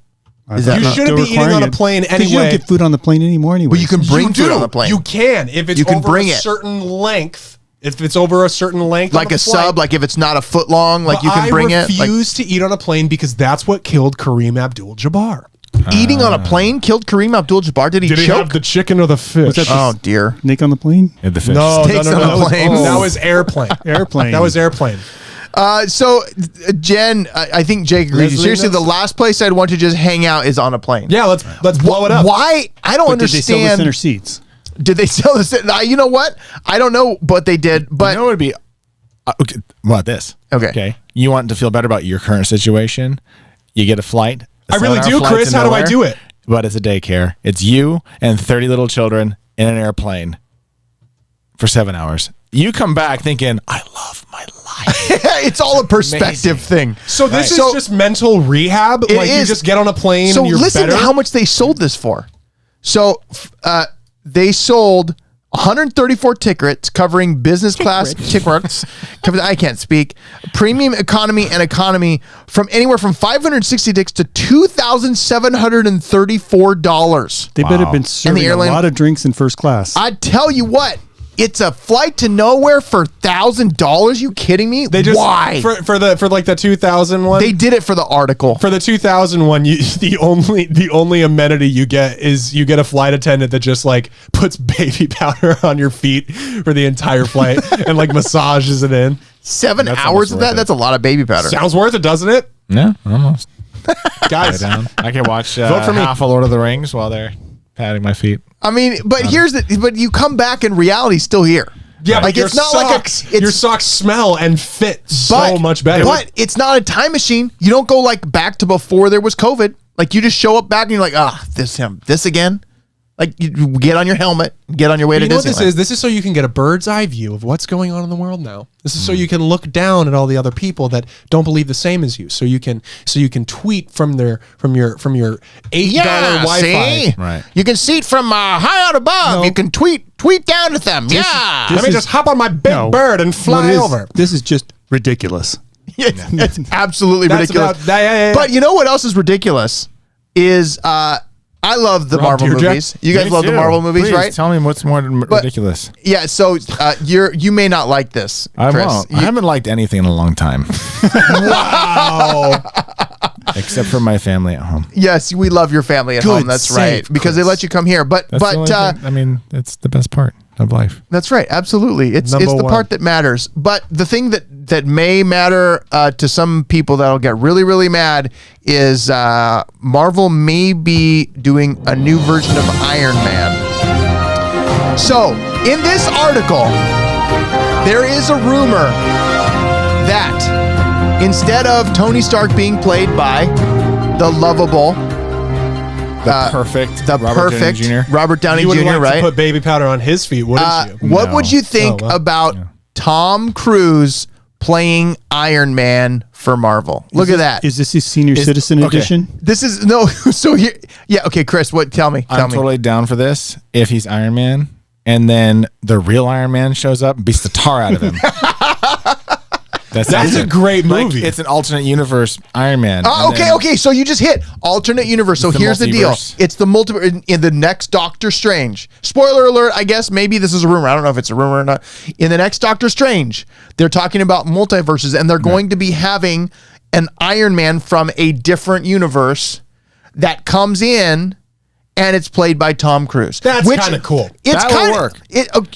Is that You not- shouldn't be eating on a plane Because you anyway. don't get food on the plane anymore anyway. Well, you can bring food on the plane. You can if it's You can over bring a it. certain length. If it's over a certain length, like on a the flight. sub, like if it's not a foot long, like But you can bring I it. Like, refuse to eat on a plane because that's what killed Kareem Abdul-Jabbar. Eating on a plane killed Kareem Abdul-Jabbar. Did he Did he choke? have the chicken or the fish? Oh dear. Snake on the plane? The fish. No, Steaks on a plane. That was airplane. Airplane. That was airplane. So Jen, I think Jake agrees. Leslie Seriously, the knows? last place I'd want to just hang out is on a plane. Yeah, let's blow it up. Why? I don't But did they sell the understand. center seats? Did they sell the? You know what? I don't know, but they did. But You know what would be okay, what about this? Okay. You want to feel better about your current situation? You get a flight. I really do, Chris. How do I do it? But it's a daycare. It's you and 30 little children in an airplane for 7 hours. You come back thinking, I love my life. it's all a perspective thing. So this Right. is just mental rehab. It Like you is. just get on a plane. So and you're listen better? to how much they sold this for. So they sold 134 tickets covering business class tickets. I can't speak. Premium economy and economy from anywhere from 566 to $2,734. They better have been serving a airline- lot of drinks in first class. I tell you what, it's a flight to nowhere for $1,000. You kidding me? They just Why? for like the 2000 one. They did it for the article. For the 2001, the only amenity you get is you get a flight attendant that just like puts baby powder on your feet for the entire flight and like massages it in. 7 That's hours almost of worth that? it. That's a lot of baby powder. Sounds worth it, doesn't it? Yeah, almost. Guys, Down. I can watch Vote for me. half of Lord of the Rings while they're patting my feet. I mean, but but you come back and reality's still here. yeah, like but your it's not socks, like a your socks smell and fit so but- much better. But it's not a time machine. You don't go like back to before there was COVID. Like you just show up back and you're like, this again. Like you get on your helmet, get on your way to You know what Disneyland. this is? This is so you can get a bird's eye view of what's going on in the world now. This is so you can look down at all the other people that don't believe the same as you. So you can tweet from your $8 Wi-Fi. see? Right. You can see it from high out above. You can tweet down at them. Yeah. Let me just hop on my big bird and What fly is- over. This is just ridiculous. It's absolutely That's ridiculous. about- yeah. But you know what else is ridiculous? Is I love the Marvel Deerjack? movies. You guys love the Marvel movies, Please, right? Tell me what's more ridiculous. Yeah. So you may not like this, I Chris. won't. I haven't liked anything in a long time. Wow. Except for my family at home. Yes, we love your family at home. That's right, because they let you come here. But That's the only thing- I mean, it's the best part of life. that's right. Absolutely, it's Number the one. part that matters. But the thing that may matter to some people that'll get really mad is Marvel may be doing a new version of Iron Man. So in this article, there is a rumor that instead of Tony Stark being played by the lovable, The perfect Robert Downey You would Jr., like right? to put baby powder on his feet, wouldn't you? What No. would you think Oh, well. about Tom Cruise playing Iron Man for Marvel? Look at that. Is this his senior citizen okay. edition? This is no. So here, yeah. Okay, Chris. What? Tell me. I'm totally down for this if he's Iron Man and then the real Iron Man shows up and beats the tar out of him. That's a great movie. It's an alternate universe Iron Man. Oh, and then- okay. So you just hit alternate universe. So It's the here's the deal. multiverse. It's the multiverse in the next Doctor Strange. Spoiler alert. I guess maybe this is a rumor. I don't know if it's a rumor or not. In the next Doctor Strange, they're talking about multiverses, and they're going to be having an Iron Man from a different universe that comes in, and it's played by Tom Cruise. That's kinda cool. It's That'll kinda, work.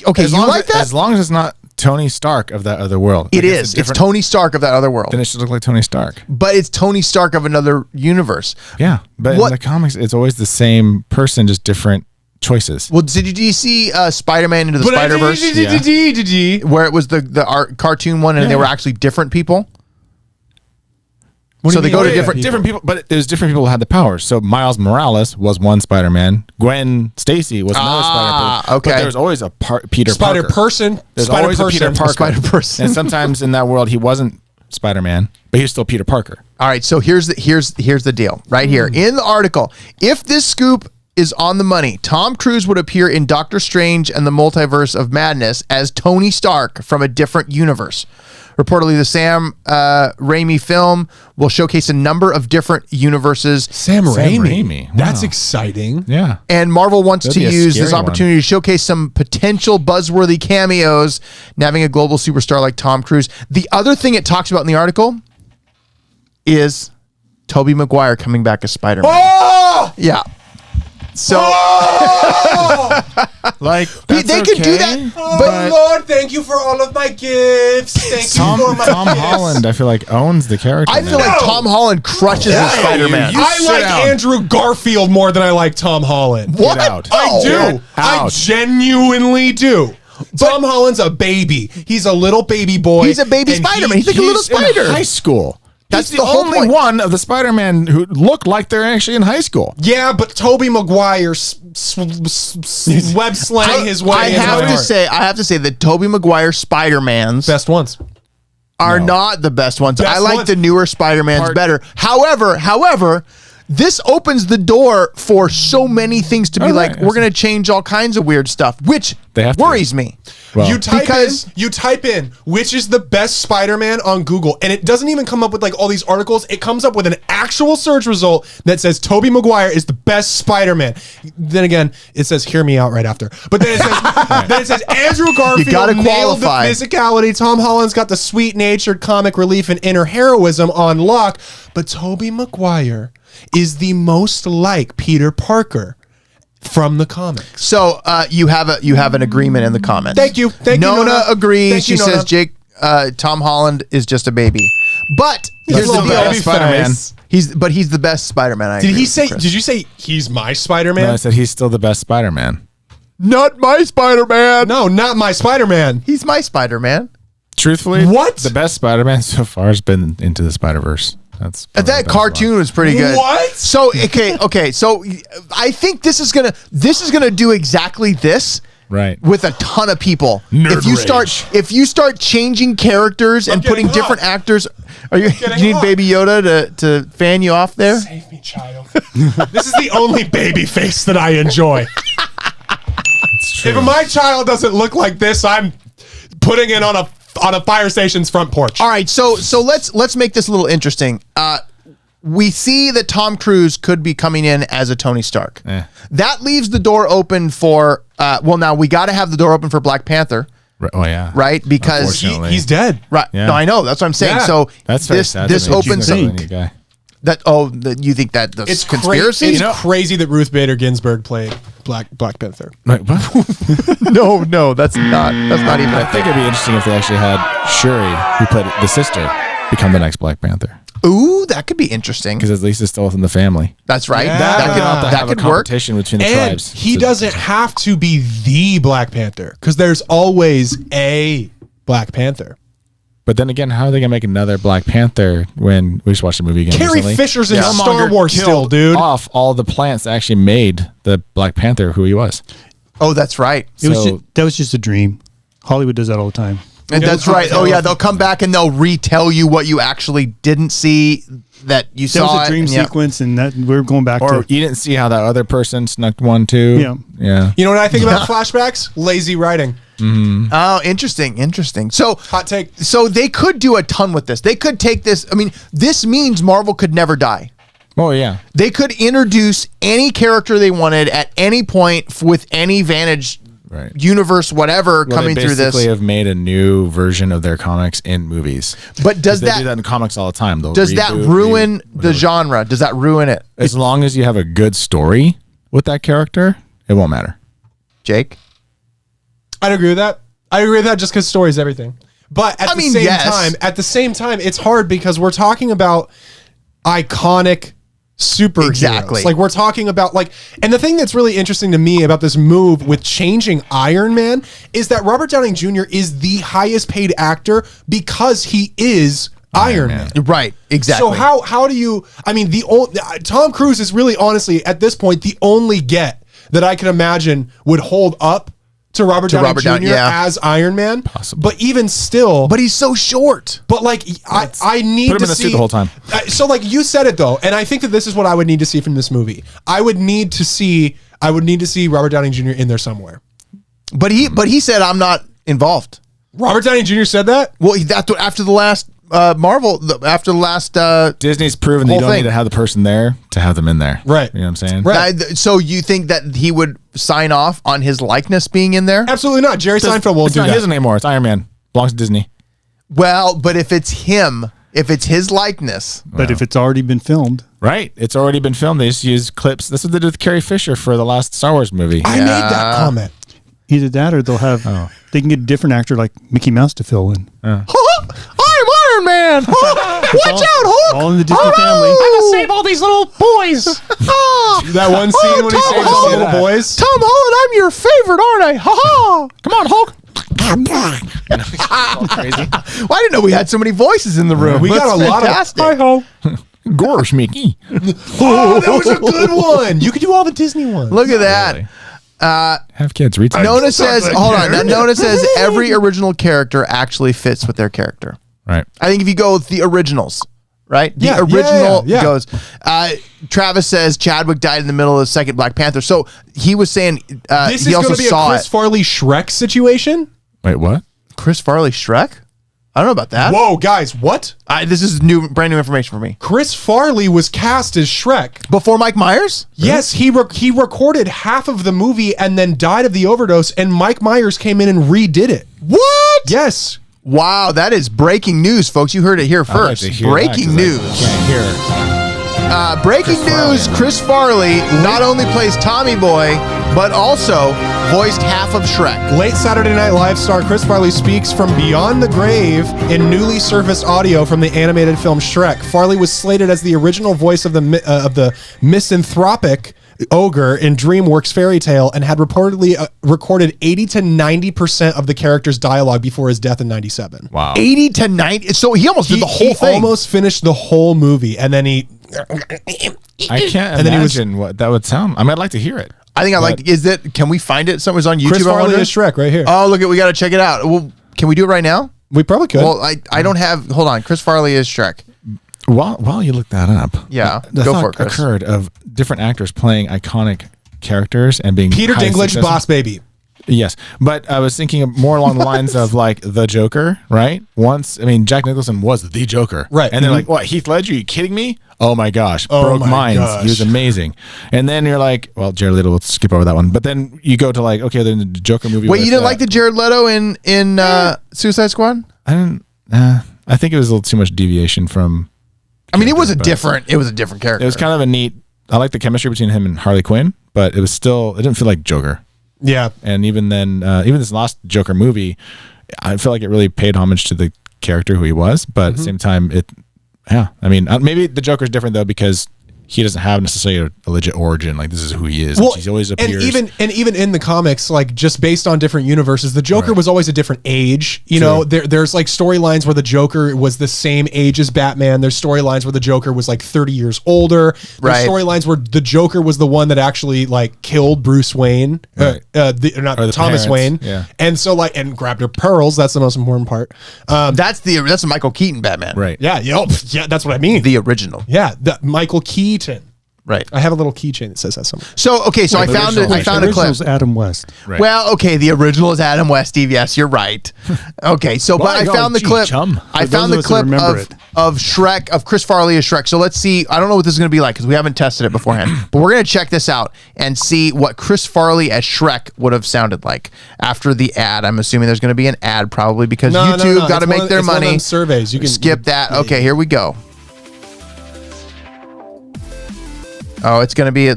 Okay, As you long like as, that? As long as it's not Tony Stark of that other world. It Like, is. It's different- Tony Stark of that other world. Then it should look like Tony Stark. But it's Tony Stark of another universe. Yeah. But What- in the comics, it's always the same person, just different choices. Well, did you see Spider-Man Into the But Spider-Verse? Where it was the art cartoon one and they were actually different people? So they go to different people, but there's different people who had the powers. So Miles Morales was one Spider-Man. Gwen Stacy was another Spider-Man. okay. But there's always a Peter Spider Parker. Person. There's Spider always a Peter Person. Parker. Spider-Person. And sometimes in that world, he wasn't Spider-Man, but he was still Peter Parker. All right, so here's the deal right here in the article. If this scoop is on the money, Tom Cruise would appear in Doctor Strange and the Multiverse of Madness as Tony Stark from a different universe. Reportedly, the Sam Raimi film will showcase a number of different universes. Sam Raimi. Wow. That's exciting. Yeah. And Marvel wants That'd to be a use this scary opportunity to showcase some potential buzzworthy cameos and having a global superstar like Tom Cruise. The other thing it talks about in the article is Tobey Maguire coming back as Spider-Man. Oh! Yeah. So Like they could do that, Oh Lord, thank you for all of my gifts. Thank Tom, you for my Tom gifts. Holland, I feel like owns the character. I feel like Tom Holland crushes as Spider-Man. you I sit like down. Andrew Garfield more than I like Tom Holland. What? out. I do. Get I out. genuinely do. Tom Holland's a baby. He's a little baby boy. He's a baby and Spider-Man. He's like a little He's in spider. high school. That's He's the whole only point. one of the Spider-Man who look like they're actually in high school. Yeah, but Tobey Maguire web slang his way. I into have my to heart. say that Tobey Maguire Spider-Mans Best ones. are not the best ones. Best I like ones. the newer Spider-Mans Part- better. However, this opens the door for so many things to be Oh, like, right. we're going to change all kinds of weird stuff, which They have to. worries me. Well, You Because- type in which is the best Spider-Man on Google, and it doesn't even come up with like all these articles. It comes up with an actual search result that says Tobey Maguire is the best Spider-Man. Then again, it says "Hear me out" right after. But then it says Andrew Garfield gotta nailed the qualify. physicality. Tom Holland's got the sweet-natured comic relief and inner heroism on lock. But Tobey Maguire is the most like Peter Parker from the comics. So you have an agreement in the comments. Thank you. Thank you, Nona Nona. agrees. Thank She you, Nona. says Tom Holland is just a baby. But here's Little the deal. baby Spider-Man. face. He's the best Spider-Man. I Did agree he with say? Chris. Did you say he's my No, I Spider-Man? said he's still the best Spider-Man. Not my Spider-Man. No, not my Spider-Man. He's my Spider-Man. Truthfully, What? the best Spider-Man so far has been Into the Spider-Verse. That's probably the That best cartoon one. was pretty good. What? So okay. So I think this is gonna do exactly this. Right. With a ton of people. Nerd If you start changing characters and getting putting different hot. actors, you getting need hot. Baby Yoda to fan you off there? Save me, child. This is the only baby face that I enjoy. If my child doesn't look like this, I'm putting it on a fire station's front porch. All right, so let's make this a little interesting. We see that Tom Cruise could be coming in as a Tony Stark. That leaves the door open for now we got to have the door open for Black Panther, Oh yeah. right? Because Unfortunately. He's dead. right. Yeah. No, I know. That's what I'm saying. Yeah. So That's very this sad. this to me. opens He's a up neat guy. that you think that the It's conspiracy? It's crazy that Ruth Bader Ginsburg played Black Panther. Wait, what? no, that's not even I think it'd be interesting if they actually had Shuri, who played the sister, become the next Black Panther, Ooh, that could be interesting. because at least it's still within the family. That's right. Yeah. That could Not to have a that could work. competition between the And tribes. he So- doesn't have to be the Black Panther because there's always a Black Panther. But then again, how are they gonna make another Black Panther when we just watched the movie again Carrie recently? Fisher's in Star Killmonger Wars still, killed dude. Off all the plants that actually made the Black Panther who he was. Oh, that's right. That was just a dream. Hollywood does that all the time. And that's right. Oh yeah, they'll come back and they'll retell you what you actually didn't see that you That saw. was a dream and yeah. sequence, and that we're going back Or to. you didn't see how that other person snuck one too. Yeah. Yeah. You know what I think about flashbacks? Lazy writing. Oh, interesting. So Hot take. So they could do a ton with this. They could take this. I mean, this means Marvel could never die. Oh yeah. They could introduce any character they wanted at any point with any Vantage Right. universe, whatever, Well, coming they through this. basically have made a new version of their comics in movies. But does 'Cause they do that that in comics all the time? They'll does that reboot, ruin the whatever. genre? Does that ruin it, As long as you have a good story with that character, it won't matter. Jake? I'd agree with that. I agree with that just because story is everything. But at the same time, it's hard because we're talking about iconic superheroes. Exactly. Like we're talking about and the thing that's really interesting to me about this move with changing Iron Man is that Robert Downey Jr. is the highest paid actor because he is Iron Man. Right, exactly. So how do you? I mean, Tom Cruise is really honestly at this point the only get that I can imagine would hold up to Robert Downey Jr. as Iron Man. Possibly. But even still, But he's so short. but I need Put him to in the see suit the whole time. So you said it though, and I think that this is what I would need to see from this movie. I would need to see Robert Downey Jr. in there somewhere. But he said I'm not involved. Robert Downey Jr. said that. Well, that's what after the last Marvel, after the last Disney's proven that you Whole don't thing. need to have the person there to have them in there. Right. You know what I'm saying? Right. So you think that he would sign off on his likeness being in there? Absolutely not. Jerry Seinfeld won't It's do not that. his anymore. It's Iron Man. Belongs to Disney. Well, but if it's him, if it's his likeness. But if it's already been filmed, Right. It's already been filmed. They just use clips. This is what they did with Carrie Fisher for the last Star Wars movie. I made that comment. either that or they'll have they can get a different actor like Mickey Mouse to fill in. I'm Iron Man. Watch out, Hulk. All in the Disney family. I'm gonna save all these little boys. That one scene when he Tom saves all the Holland. little boys. Tom Holland, I'm your favorite, aren't I? Ha ha! Come on, Hulk. Crazy. Well, I didn't know we had so many voices in the room. We got a lot of. fantastic. Hi ho. Gosh, Mickey. Oh, that was a good one. You could do all the Disney ones. Look at that. Have kids read some. Nona says, hold on. Now, Nona says every original character actually fits with their character. Right. I think if you go with the originals, right? The Yeah, original yeah. goes. Travis says Chadwick died in the middle of the second Black Panther. So he was saying This he is also going to be a saw Chris it. Farley Shrek situation. Wait, what? Chris Farley Shrek? I don't know about that. Whoa, guys, what? This is brand new information for me. Chris Farley was cast as Shrek. Before Mike Myers? Yes, he recorded half of the movie and then died of the overdose, and Mike Myers came in and redid it. What? Yes. Wow, that is breaking news, folks. You heard it here I'd like first. to hear Breaking that 'cause news. I can't hear it. Breaking news, Chris Farley not only plays Tommy Boy, but also voiced half of Shrek. Late Saturday Night Live star Chris Farley speaks from beyond the grave in newly surfaced audio from the animated film Shrek. Farley was slated as the original voice of the misanthropic ogre in DreamWorks fairy tale and had reportedly recorded 80 to 90% of the character's dialogue before his death in 97. Wow. 80 to 90. So he almost did the whole He thing. almost finished the whole movie, and then he... I can't And then he was- imagine what that would sound. I mean, I'd like to hear it. I think I like. Is it? Can we find it? Somewhere's on YouTube. Chris I Farley wonder? is Shrek right here. Oh, look at. We got to check it out. Well, can we do it right now? We probably could. Well, I don't have. Hold on. Chris Farley is Shrek. While you look that up, Yeah, the go thought for it, Chris. occurred of different actors playing iconic characters and being Peter highly Dinklage, successful. Boss Baby. Yes, but I was thinking of more along the lines of like the Joker, right? Once, I mean, Jack Nicholson was the Joker, Right. And they're Mhm. like, "What? Heath Ledger? Are you kidding me? Oh my gosh, Oh broke my minds. gosh. He was amazing." And then you're like, "Well, Jared Leto, we'll skip over that one." But then you go to like, okay, then the Joker movie. Wait, with, you didn't like the Jared Leto in Suicide Squad? I didn't. I think it was a little too much deviation from. I mean, it was a but- different. It was a different character. It was kind of a neat. I like the chemistry between him and Harley Quinn, but it was still. It didn't feel like Joker. Yeah. And even then, even this last Joker movie, I feel like it really paid homage to the character who he was, but at the same time, I mean, maybe the Joker's different though because he doesn't have necessarily a legit origin. Like this is who he is. Well, He's always appears. and even in the comics, like just based on different universes, the Joker was always a different age. You know, there's like storylines where the Joker was the same age as Batman. There's storylines where the Joker was like 30 years older. There's Right. storylines where the Joker was the one that actually like killed Bruce Wayne, Right. Not Or the Thomas parents, Wayne. yeah. And so like and grabbed her pearls. That's the most important part. that's the Michael Keaton Batman. right. Yeah, that's what I mean. The original. Yeah, the Michael Keaton. Right. I have a little keychain that says that somewhere. So okay, so I the found it. original- I found a clip. Original's Adam West. Right. Well, okay, the original is Adam West, Steve. Yes, you're right. Okay, so but By I golly, found the gee, clip. chum. I For found those the of us that clip remember of it. of Shrek, of Chris Farley as Shrek. So let's see. I don't know what this is going to be like because we haven't tested it beforehand. But we're going to check this out and see what Chris Farley as Shrek would have sounded like after the ad. I'm assuming there's going to be an ad probably because YouTube got to It's one make of- their it's one of money. them surveys. You can Skip that. Okay, here we go. Oh, it's going to be a.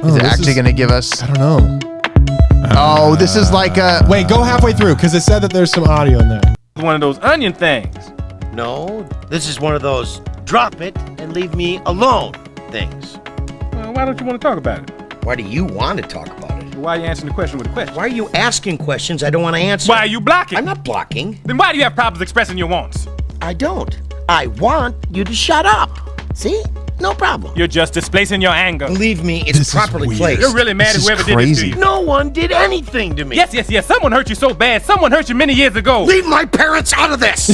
Is it actually going to give us? I don't know. Oh, this is like a. Wait, go halfway through because it said that there's some audio in there. One of those onion things. No, this is one of those drop it and leave me alone things. Well, why don't you want to talk about it? Why do you want to talk about it? Why are you answering the question with a question? Why are you asking questions I don't want to answer? Why are you blocking? I'm not blocking. Then why do you have problems expressing your wants? I don't. I want you to shut up. See? No problem. You're just displacing your anger. Believe me, it's properly placed. You're really mad at This is whoever did this crazy. to you. No one did anything to me. Yes. Someone hurt you so bad. Someone hurt you many years ago. Leave my parents out of this.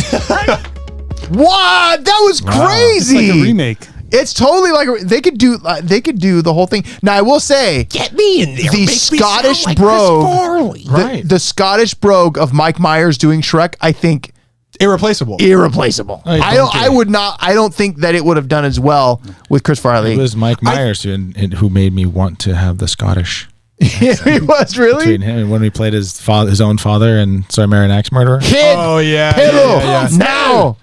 What? That was It's crazy. like a remake. It's totally like they could do the whole thing. Now I will say Get me in there. the Make me Scottish sound like brogue, Chris Farley. Right. the Scottish brogue of Mike Myers doing Shrek, I think Irreplaceable. irreplaceable. I would not. I don't think that it would have done as well with Chris Farley. It was Mike Myers who made me want to have the Scottish He was really. between him and when he played his own father in Sorry Mary, an Axe Murderer. Kid. Oh yeah. Piddle. yeah. Now.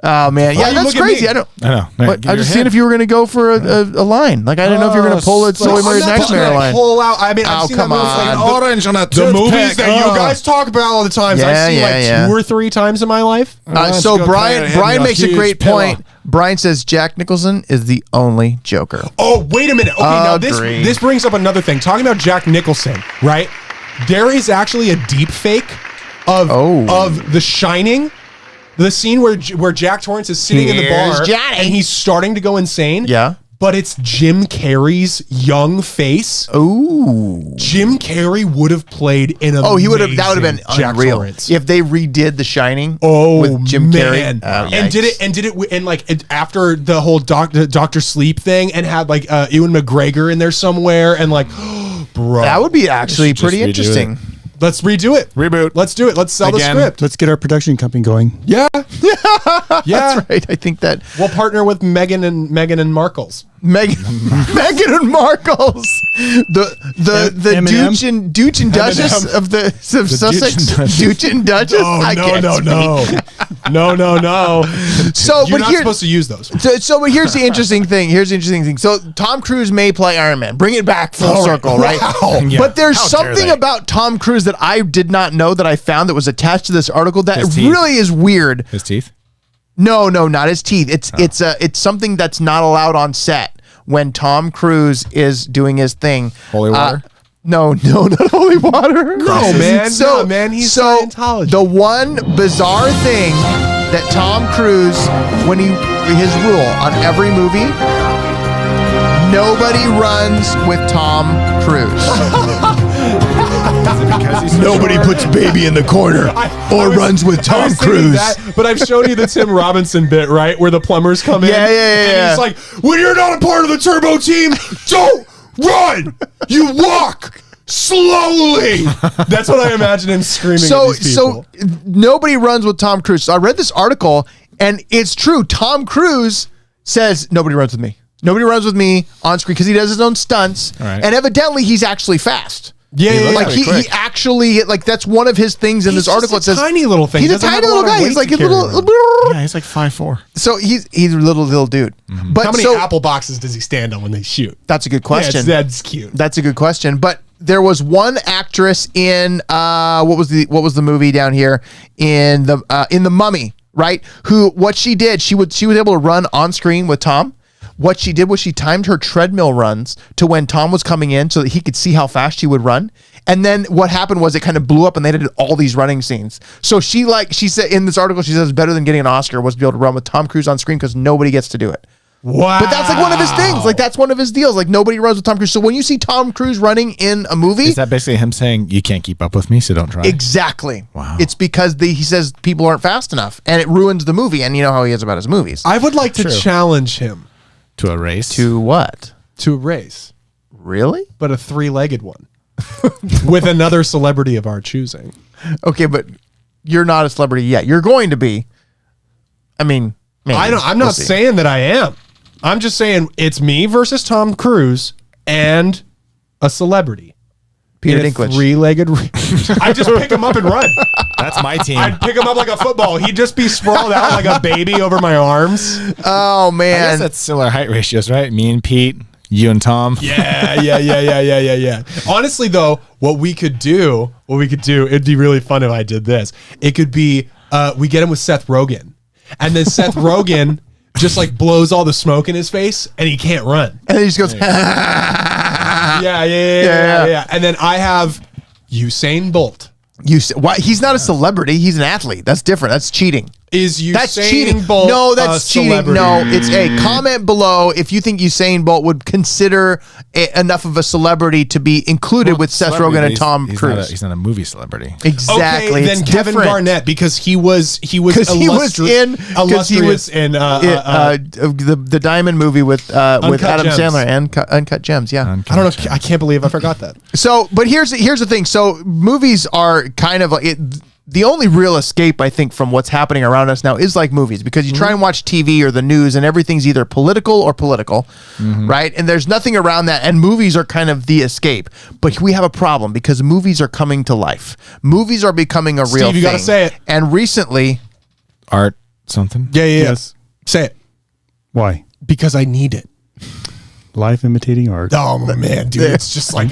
Oh man, yeah, you that's look at crazy. me? I don't. I know. But I'm just seeing if you were going to go for a line. Like I didn't know if you were going to pull it. So we made next Mary line. Pull out. I mean, I've Oh, seen come that movie, on. like, Orange on a the movies that you guys talk about all the times. Yeah, I've seen yeah. 2 or 3 times in my life. So go Brian play it, makes a huge great pillow. point. Brian says Jack Nicholson is the only Joker. Oh, wait a minute. Okay, now Agree. this brings up another thing. Talking about Jack Nicholson, right? There is actually a deep fake of The Shining. The scene where Jack Torrance is sitting in the Here's bar Johnny. and he's starting to go insane. Yeah. But it's Jim Carrey's young face. Ooh. Jim Carrey would have played in a He would have. That would have been Jack unreal Torrance. if they redid The Shining. Oh, with Jim man. Carrey. And did it and like after the whole Doctor Sleep thing and had like Ewan McGregor in there somewhere and like bro. That would be actually Just pretty redo interesting. it. Let's redo it. Reboot. Let's do it. Let's sell Again. the script. Let's get our production company going. Yeah. Yeah. That's right. I think that We'll partner with Meghan and Markle's. Meghan and Markle's the Eminem? Dooch and Duchess of Sussex. Dooch and Duchess. I can't speak. No. So, You're but not here, supposed to use those. but here's the interesting thing. So Tom Cruise may play Iron Man. Bring it back full circle, right? Yeah. But there's How dare something they. about Tom Cruise that I did not know that I found that was attached to this article that His teeth. really is weird. His teeth. No, not his teeth. It's something that's not allowed on set when Tom Cruise is doing his thing. Holy water? No, not holy water. No, man. No, man. He's Scientology. The one bizarre thing that Tom Cruise, when his rule on every movie, nobody runs with Tom Cruise. Nobody puts baby in the corner or runs with Tom Cruise. That, but I've shown you the Tim Robinson bit, right? Where the plumbers come in. Yeah. And he's like, when you're not a part of the Turbo team, don't run. You walk slowly. That's what I imagine him screaming at these people. So nobody runs with Tom Cruise. So I read this article and it's true. Tom Cruise says nobody runs with me. Nobody runs with me on screen because he does his own stunts. Right. And evidently he's actually fast. Yeah, like he actually like that's one of his things in this article. It says tiny little thing. He's a tiny little guy. He's like a little. Yeah, he's like 5'4". So he's a little dude. But how many apple boxes does he stand on when they shoot? That's a good question. Yeah, that's cute. That's a good question. But there was one actress in what was the movie down here in the Mummy, right? Who what she did, she was able to run on screen with Tom. What she did was she timed her treadmill runs to when Tom was coming in so that he could see how fast she would run. And then what happened was it kind of blew up and they did all these running scenes. So she said in this article, she says better than getting an Oscar was to be able to run with Tom Cruise on screen because nobody gets to do it. Wow. But that's like one of his things. Like that's one of his deals. Like nobody runs with Tom Cruise. So when you see Tom Cruise running in a movie, Is that basically him saying you can't keep up with me, so don't try? exactly. Wow. It's because he says people aren't fast enough and it ruins the movie. And you know how he is about his movies. I would like to True. challenge him To a race. To what? to a race, Really? but a 3-legged one with another celebrity of our choosing. Okay, but you're not a celebrity yet. You're going to be. I mean, maybe. I'm We'll not see. saying that I am. I'm just saying it's me versus Tom Cruise and a celebrity. Peter In a Dinklage. 3-legged I just pick him up and run. That's my team. I'd pick him up like a football. He'd just be sprawled out like a baby over my arms. Oh I guess man. that's similar height ratios, right? Me and Pete, you and Tom. Yeah. Honestly, though, what we could do, it'd be really fun if I did this. It could be, we get him with Seth Rogen, and then Seth Rogen just like blows all the smoke in his face, and he can't run. And then he just goes. Yeah. And then I have Usain Bolt. Why? He's not a celebrity. He's an athlete. That's different. That's cheating. Is Usain That's cheating. Bolt No, that's a cheating. celebrity? No, it's a comment below if you think Usain Bolt would consider enough of a celebrity to be included with Seth Rogen and Tom Cruise. He's not a movie celebrity. Exactly. Okay, then it's Kevin different. Garnett because he was Because he was in the Diamond movie with Adam Gems. Sandler and Uncut Gems. Yeah. I don't know. I can't believe I forgot that. So, but here's the thing. So movies are kind of like it. the only real escape, I think, from what's happening around us now is like movies, because you try and watch TV or the news and everything's either political or political, right? And there's nothing around that. And movies are kind of the escape. But we have a problem because movies are coming to life. Movies are becoming a real thing. You got to say it. And recently, Art something. Yeah. Yes. Say it. Why? Because I need it. Life imitating art. Oh man, dude, it's just like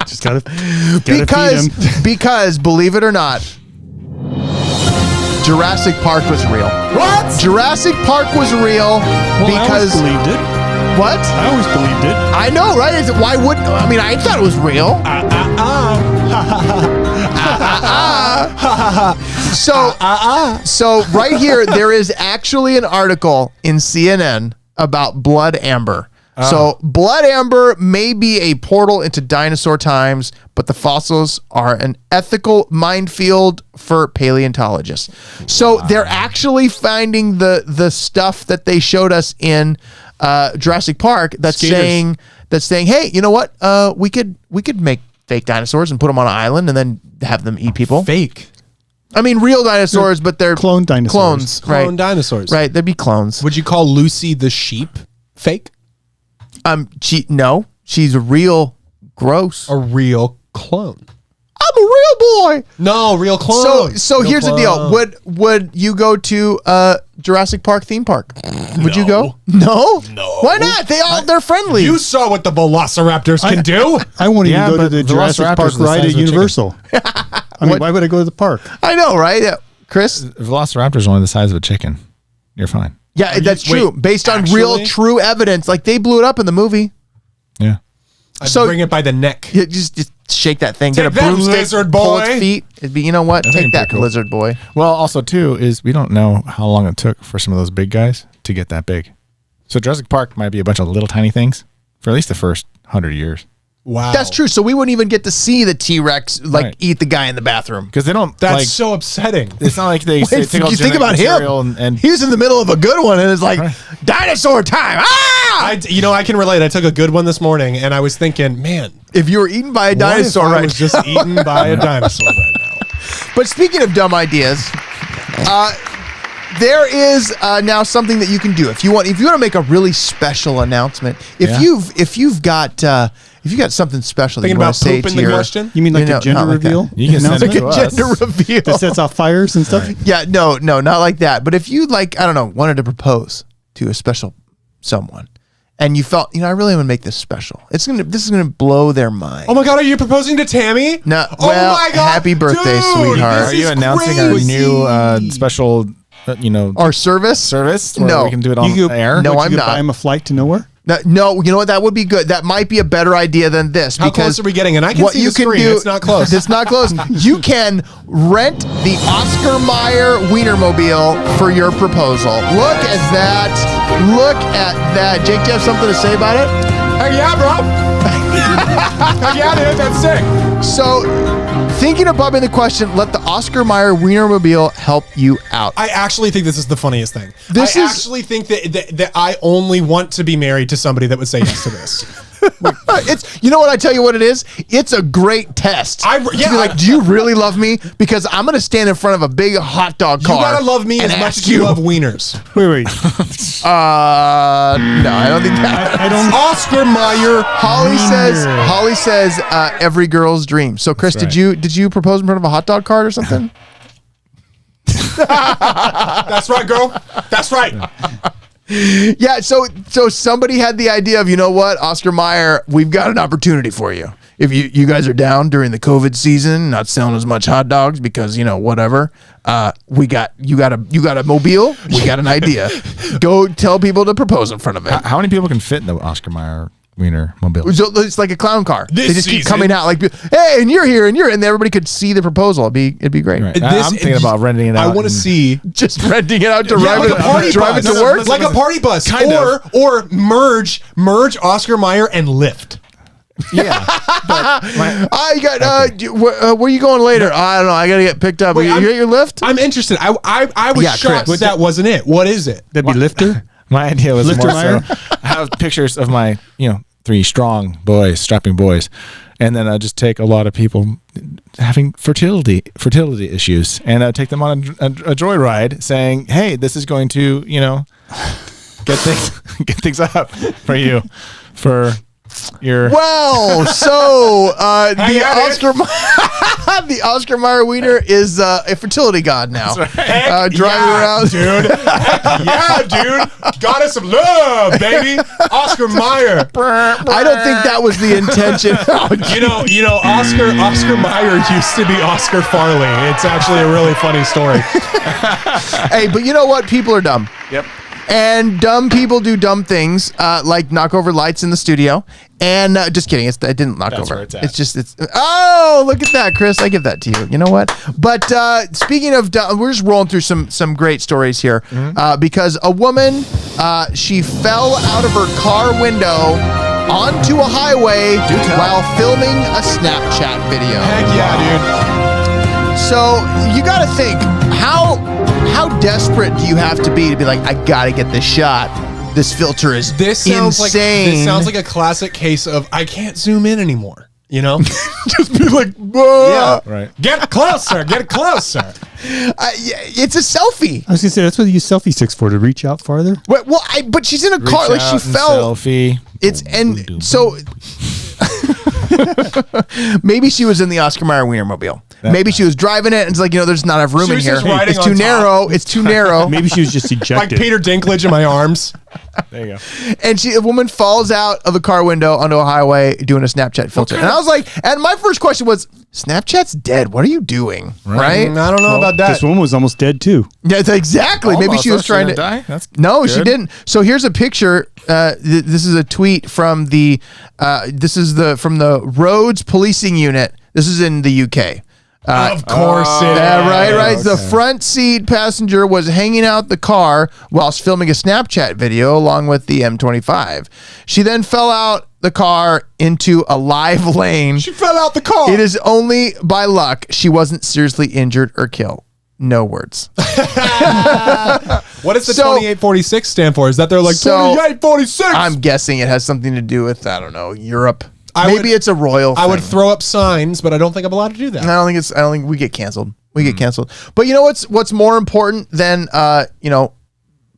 Just gotta feed him. because believe it or not, Jurassic Park was real. what? Jurassic Park was real because I always believed it. what? I always believed it. I know, right? Why wouldn't? I mean, I thought it was real. So right here, there is actually an article in CNN about blood amber. So blood amber may be a portal into dinosaur times, but the fossils are an ethical minefield for paleontologists. So they're actually finding the stuff that they showed us in Jurassic Park that's saying, hey, you know what? We could make fake dinosaurs and put them on an island and then have them eat people. Fake. I mean, real dinosaurs, but they're Clone dinosaurs. Clones, right? Clone dinosaurs. Right, they'd be clones. Would you call Lucy the sheep fake? No, she's a real gross. A real clone. I'm a real boy. No, real clone. So Real here's the deal. clone. Would you go to Jurassic Park theme park? Would you go? No. Why not? They're friendly. You saw what the Velociraptors can do. I won't even Yeah, go to but the Jurassic Velociraptors Park are the ride size at of a chicken. Universal. I mean, why would I go to the park? I know, right? Yeah. Chris? Velociraptor's only the size of a chicken. You're fine. Yeah, that's true. wait, Based on real, actually? true evidence. Like they blew it up in the movie. Yeah. I'd So- bring it by the neck. You just shake that thing. Take get a that, broomstick, lizard pull boy. its feet. It'd be, you know what? That'd Take be that, pretty cool. lizard boy. Well, also too is we don't know how long it took for some of those big guys to get that big. So Jurassic Park might be a bunch of little tiny things for at least the first 100 years. Wow. That's true. So we wouldn't even get to see the T-Rex Right. eat the guy in the bathroom. Because they don't. That's like, so upsetting. It's not like they say, Wait, take all you think genetic about material him. and He was in the middle of a good one, and it's like Right. dinosaur time. Ah! I can relate. I took a good one this morning, and I was thinking, man, If you were eaten by a dinosaur, what if I right? was just eaten by a dinosaur right now. But speaking of dumb ideas, there is now something that you can do if you want to make a really special announcement. If you've got something special that Thinking you want about to say poop in to the your question? You mean like know, a gender not like that. reveal? You can send it like to a us. gender reveal That sets off fires and stuff? Yeah, no, not like that. But if you wanted to propose to a special someone, and you felt, I really want to make this special. This is gonna blow their mind. Oh my God, are you proposing to Tammy? No, Oh well, my God, happy birthday, dude, sweetheart. this Are you is announcing crazy. our new special, Our service? service? Where No. we can do it on You could, air? No, what, I'm you could not. buy him a flight to nowhere? No, you know what? That would be good. That might be a better idea than this. How because close are we getting? And I can what see you the can screen. do, It's not close. It's not close. You can rent the Oscar Mayer Wienermobile for your proposal. Look at that. Look at that. Jake, do you have something to say about it? Heck yeah, bro. Heck yeah, dude. That's sick. So, thinking of bumping the question, let the Oscar Mayer Wienermobile help you out. I actually think this is the funniest thing. This I is- actually think that I only want to be married to somebody that would say yes to this. It's, you know what? I tell you what it is. It's a great test. To be like, do you really love me? Because I'm going to stand in front of a big hot dog car. You gotta love me and as much ask as you love wieners. Wait. No, I don't think that. I don't. Oscar Mayer. Holly says every girl's dream. So Chris, That's did you propose in front of a hot dog cart or something? That's right, girl. That's right. Yeah, so somebody had the idea of, you know what, Oscar Mayer, we've got an opportunity for you. If you guys are down during the COVID season, not selling as much hot dogs because, whatever, you got a mobile, we got an idea. Go tell people to propose in front of it. How many people can fit in the Oscar Mayer Wiener mobile? So it's like a clown car. This They just keep season- coming out like, hey, and you're here, and everybody could see the proposal. It'd be great. Right. I'm thinking about renting it out. I want to and- see Just renting it out to Yeah, drive like a party drive it bus. to work. Like a party bus. Kind of. Or merge Oscar Mayer and Lyft. Yeah. But I got. Where you going later? I don't know. I gotta get picked up. Wait, you get your lift? I'm interested. I was Yeah, shocked Chris. that wasn't it. What is it? That'd be Lifter? my idea was Lifter more Meyer? so I have pictures of my, 3 strong boys, strapping boys, and then I just take a lot of people having fertility issues, and I take them on a joyride, saying, "Hey, this is going to get things up for you for your." Well, so the Oscar Mayer Wiener is a fertility god now. Driving around, dude. Yeah, dude. Got us some love, baby. Oscar Mayer. I don't think that was the intention. Oscar Mayer used to be Oscar Farley. It's actually a really funny story. Hey, but you know what? People are dumb. Yep. And dumb people do dumb things, like knock over lights in the studio. And just kidding, it didn't knock That's over. where it's at. It's oh, look at that, Chris. I give that to you. You know what? But speaking of dumb, we're just rolling through some great stories here, because a woman, she fell out of her car window onto a highway while filming a Snapchat video. Heck yeah, dude. So you got to think, how desperate do you have to be like, I got to get this shot? This filter is insane. This sounds like a classic case of I can't zoom in anymore. Just be like, yeah, right. Get closer. It's a selfie. I was gonna say that's what you use selfie sticks for, to reach out farther. But she's in a car, like she fell. Selfie. So maybe she was in the Oscar Mayer Wienermobile. Maybe she was driving it and it's like, there's not enough room in here. It's too narrow. It's too narrow. Maybe she was just ejected. Like Peter Dinklage in my arms. There you go. And a woman falls out of a car window onto a highway doing a Snapchat filter. And I was like, and my first question was, Snapchat's dead. What are you doing? Right? I don't know about that. This woman was almost dead too. Yeah, exactly. Maybe she was trying to die. No, she didn't. So here's a picture. This is a tweet from the from the Roads Policing Unit. This is in the UK. Of course it is. Right. Okay. The front seat passenger was hanging out the car whilst filming a Snapchat video along with the M25. She then fell out the car into a live lane. She fell out the car. It is only by luck she wasn't seriously injured or killed. No words. What does the 2846 stand for? Is that they're like 2846? I'm guessing it has something to do with, I don't know, Europe. Maybe it's a royal thing. I would throw up signs, but I don't think I'm allowed to do that. I don't think we get canceled. We get canceled. But you know what's more important than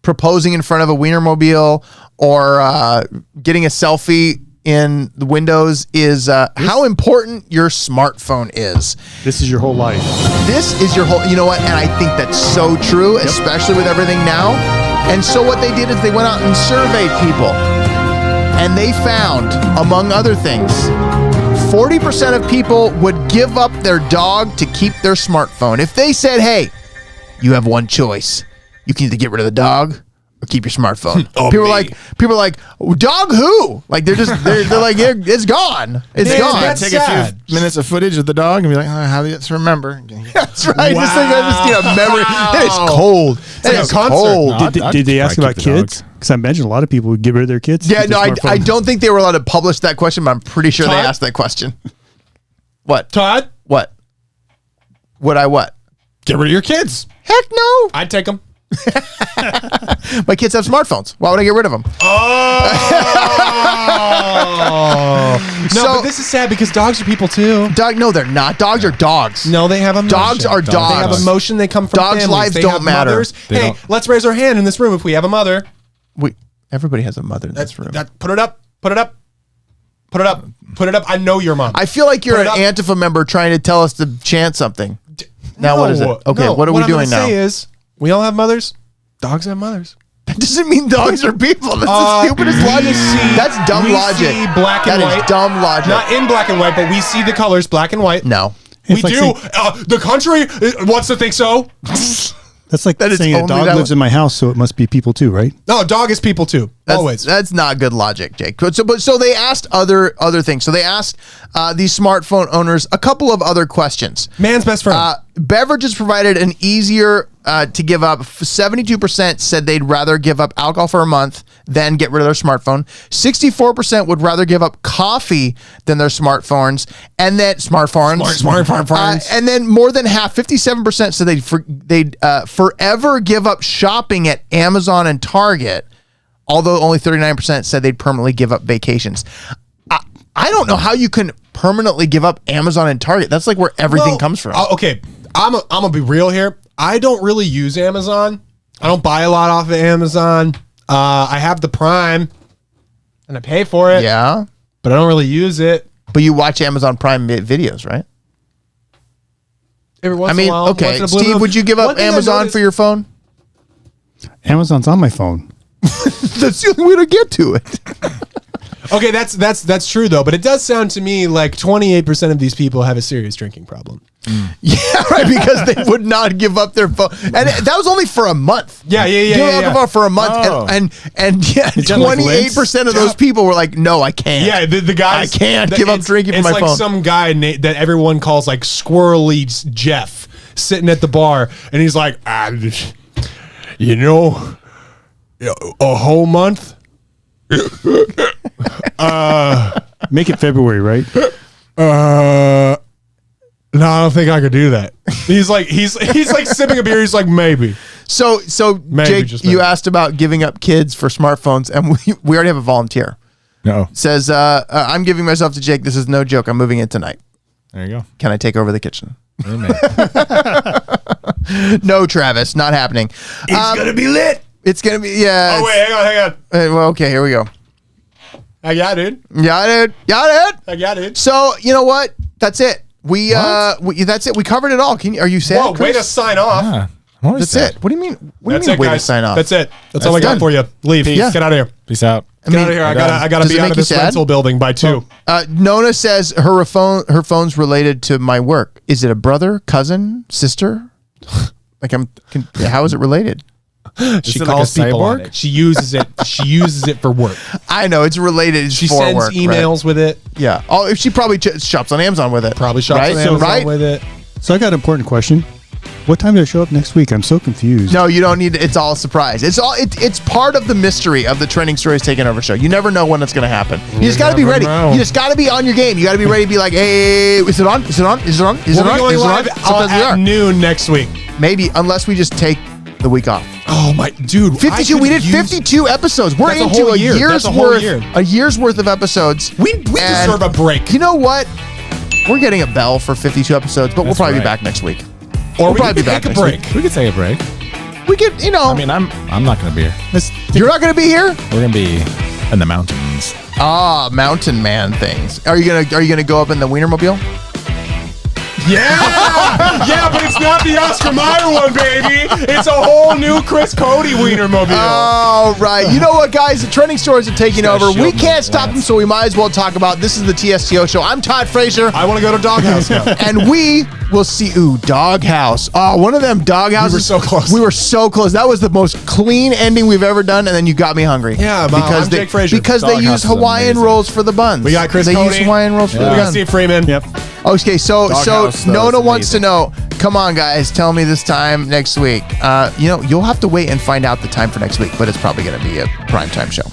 proposing in front of a Wienermobile or getting a selfie in the windows is how important your smartphone is. This is your whole life. This is your whole, you know what? And I think that's so true, especially with everything now. And so what they did is they went out and surveyed people. And they found, among other things, 40% of people would give up their dog to keep their smartphone. If they said, hey, you have one choice. You can either get rid of the dog or keep your smartphone. People are like, dog who? Like they're like, it's gone. It's gone. Take a few minutes of footage of the dog and be like, how do you remember? That's right. Wow. Just need a memory. That is cold. That is cold. Did they ask about kids? Because I imagine a lot of people would get rid of their kids. Yeah, no, I don't think they were allowed to publish that question, but I'm pretty sure they asked that question. What? Todd? What? Would I what? Get rid of your kids. Heck no. I'd take them. My kids have smartphones. Why would I get rid of them? But this is sad because dogs are people too. No, they're not. Dogs are dogs. No, they have emotion. Dogs are dogs. They have emotion. They come from dogs' families. lives they don't have matter. Mothers. Hey, let's raise our hand in this room if we have a mother. Everybody has a mother in this room. Put it up. Put it up. Put it up. Put it up. I know your mom. I feel like you're an Antifa member trying to tell us to chant something. Now what is it? Okay, what are we doing now? What I'm gonna say is, we all have mothers. Dogs have mothers. That doesn't mean dogs are people. That's the stupidest logic. That's dumb logic. See black and white. That is dumb logic. Not in black and white, but we see the colors black and white. No. We do. The country wants to think so. That's like saying a dog lives in my house, so it must be people too, right? No, a dog is people too. Always. That's not good logic, Jake. So they asked other things. So they asked these smartphone owners a couple of other questions. Man's best friend. Beverages provided an easier to give up. 72% said they'd rather give up alcohol for a month than get rid of their smartphone. 64% would rather give up coffee than their smartphones. And then smartphones. And then more than half, 57% said they'd forever give up shopping at Amazon and Target. Although only 39% said they'd permanently give up vacations. I don't know how you can permanently give up Amazon and Target. That's like where everything comes from. Okay, I'm gonna be real here. I don't really use Amazon. I don't buy a lot off of Amazon. I have the Prime, and I pay for it. Yeah, but I don't really use it. But you watch Amazon Prime videos, right? Every once I mean, in a while, okay, once in a blue Steve, moon. would you give One up thing I Amazon noticed- for your phone? Amazon's on my phone. That's the only way to get to it. Okay, that's true though, but it does sound to me like 28% of these people have a serious drinking problem. Yeah, right, because they would not give up their phone, and that was only for a month. Yeah. Give up for a month, and yeah, 28% of those people were like, "No, I can't." Yeah, the guy I can't give up drinking for my It's like phone. some guy that everyone calls like Squirrely Jeff sitting at the bar, and he's like, you know, a whole month. Make it February, right? No, I don't think I could do that. He's like sipping a beer. He's like, maybe. So Maybe, Jake, just you maybe. asked about giving up kids for smartphones, and we already have a volunteer. No. Says, I'm giving myself to Jake. This is no joke. I'm moving in tonight. There you go. Can I take over the kitchen? Amen. No, Travis, not happening. It's gonna be lit. It's gonna be, yeah. Oh wait, hang on. Well, okay, here we go. Yeah, dude. Yeah, dude. Yeah, dude. So you know what? That's it. That's it. We covered it all. Are you sad? Whoa, way to Chris? sign off. Yeah, I'm always That's sad. it. What do you mean? What That's do you mean? it, Way to guys. sign off. That's it. That's all I got done. for you. Leave. Yeah. Get out of here. Peace out. Get out of here. I gotta Does it be out make of you this sad? rental building by 2. Nona says her phone's related to my work. Is it a brother, cousin, sister? How is it related? She it like calls a people on cyborg? it. She uses it. She uses it for work. I know it's related. It's She for sends work, right? emails with it. Yeah. Oh, if she probably shops on Amazon with it. Probably shops right? on Amazon right? with it. So I got an important question. What time do I show up next week? I'm so confused. No, you don't need to. It's all a surprise. It's part of the mystery of the Trending Stories Taking Over show. You never know when it's going to happen. You just got to be never ready. know. You just got to be on your game. You got to be ready to be like, hey, is it on? Is it on? Is it on? Is it We'll on? be going Is it on? live Sometimes we at are. noon next week. Maybe, unless we just take the week off. Oh my dude, 52. We did 52 episodes. We're That's a into whole a year. year's That's a whole worth. year. A year's worth of episodes. We And deserve a break. You know what? We're getting a bell for 52 episodes, but we'll That's probably be right. back next week. Or we'll we probably could be back take a next break. week. We could take a break. We could, I mean, I'm not going to be here. You're not going to be here? We're going to be in the mountains. Ah, mountain man things. Are you gonna go up in the Wienermobile? Yeah, yeah, but it's not the Oscar Mayer one, baby. It's a whole new Chris Cody Wienermobile. Oh, right. You know what, guys? The Trending Stories are taking Just gotta over. We shield can't them, stop them, Lance. so we might as well talk about this is the TSTO show. I'm Todd Frazier. I want to go to Doghouse now. And we will see. Ooh, Doghouse. Oh, one of them Doghouses. We were so close. We were so close. That was the most clean ending we've ever done, and then you got me hungry. Yeah, Mom, I'm Jake Frazier. Because they Doghouse use is Hawaiian amazing. rolls for the buns. We got Chris They Cody. use Hawaiian rolls for We the got buns. Steve Freeman. Yep. Okay, so Doghouse, though, Nona is wants to amazing. know. Come on, guys, tell me this time next week. You'll have to wait and find out the time for next week, but it's probably going to be a primetime show.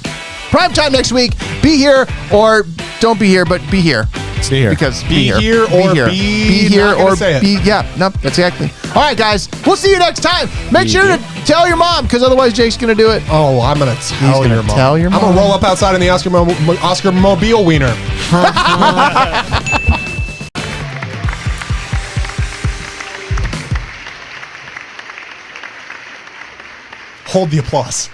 Primetime next week. Be here or don't be here, but be here. See here. Because Be here or be here not gonna or say it. be yeah. Nope, that's exactly. All right, guys, we'll see you next time. Make sure to tell your mom, because otherwise Jake's going to do it. Oh, I'm gonna tell gonna your mom. tell your I'm gonna mom. roll up outside in the Oscar Mobile wiener. Hold the applause.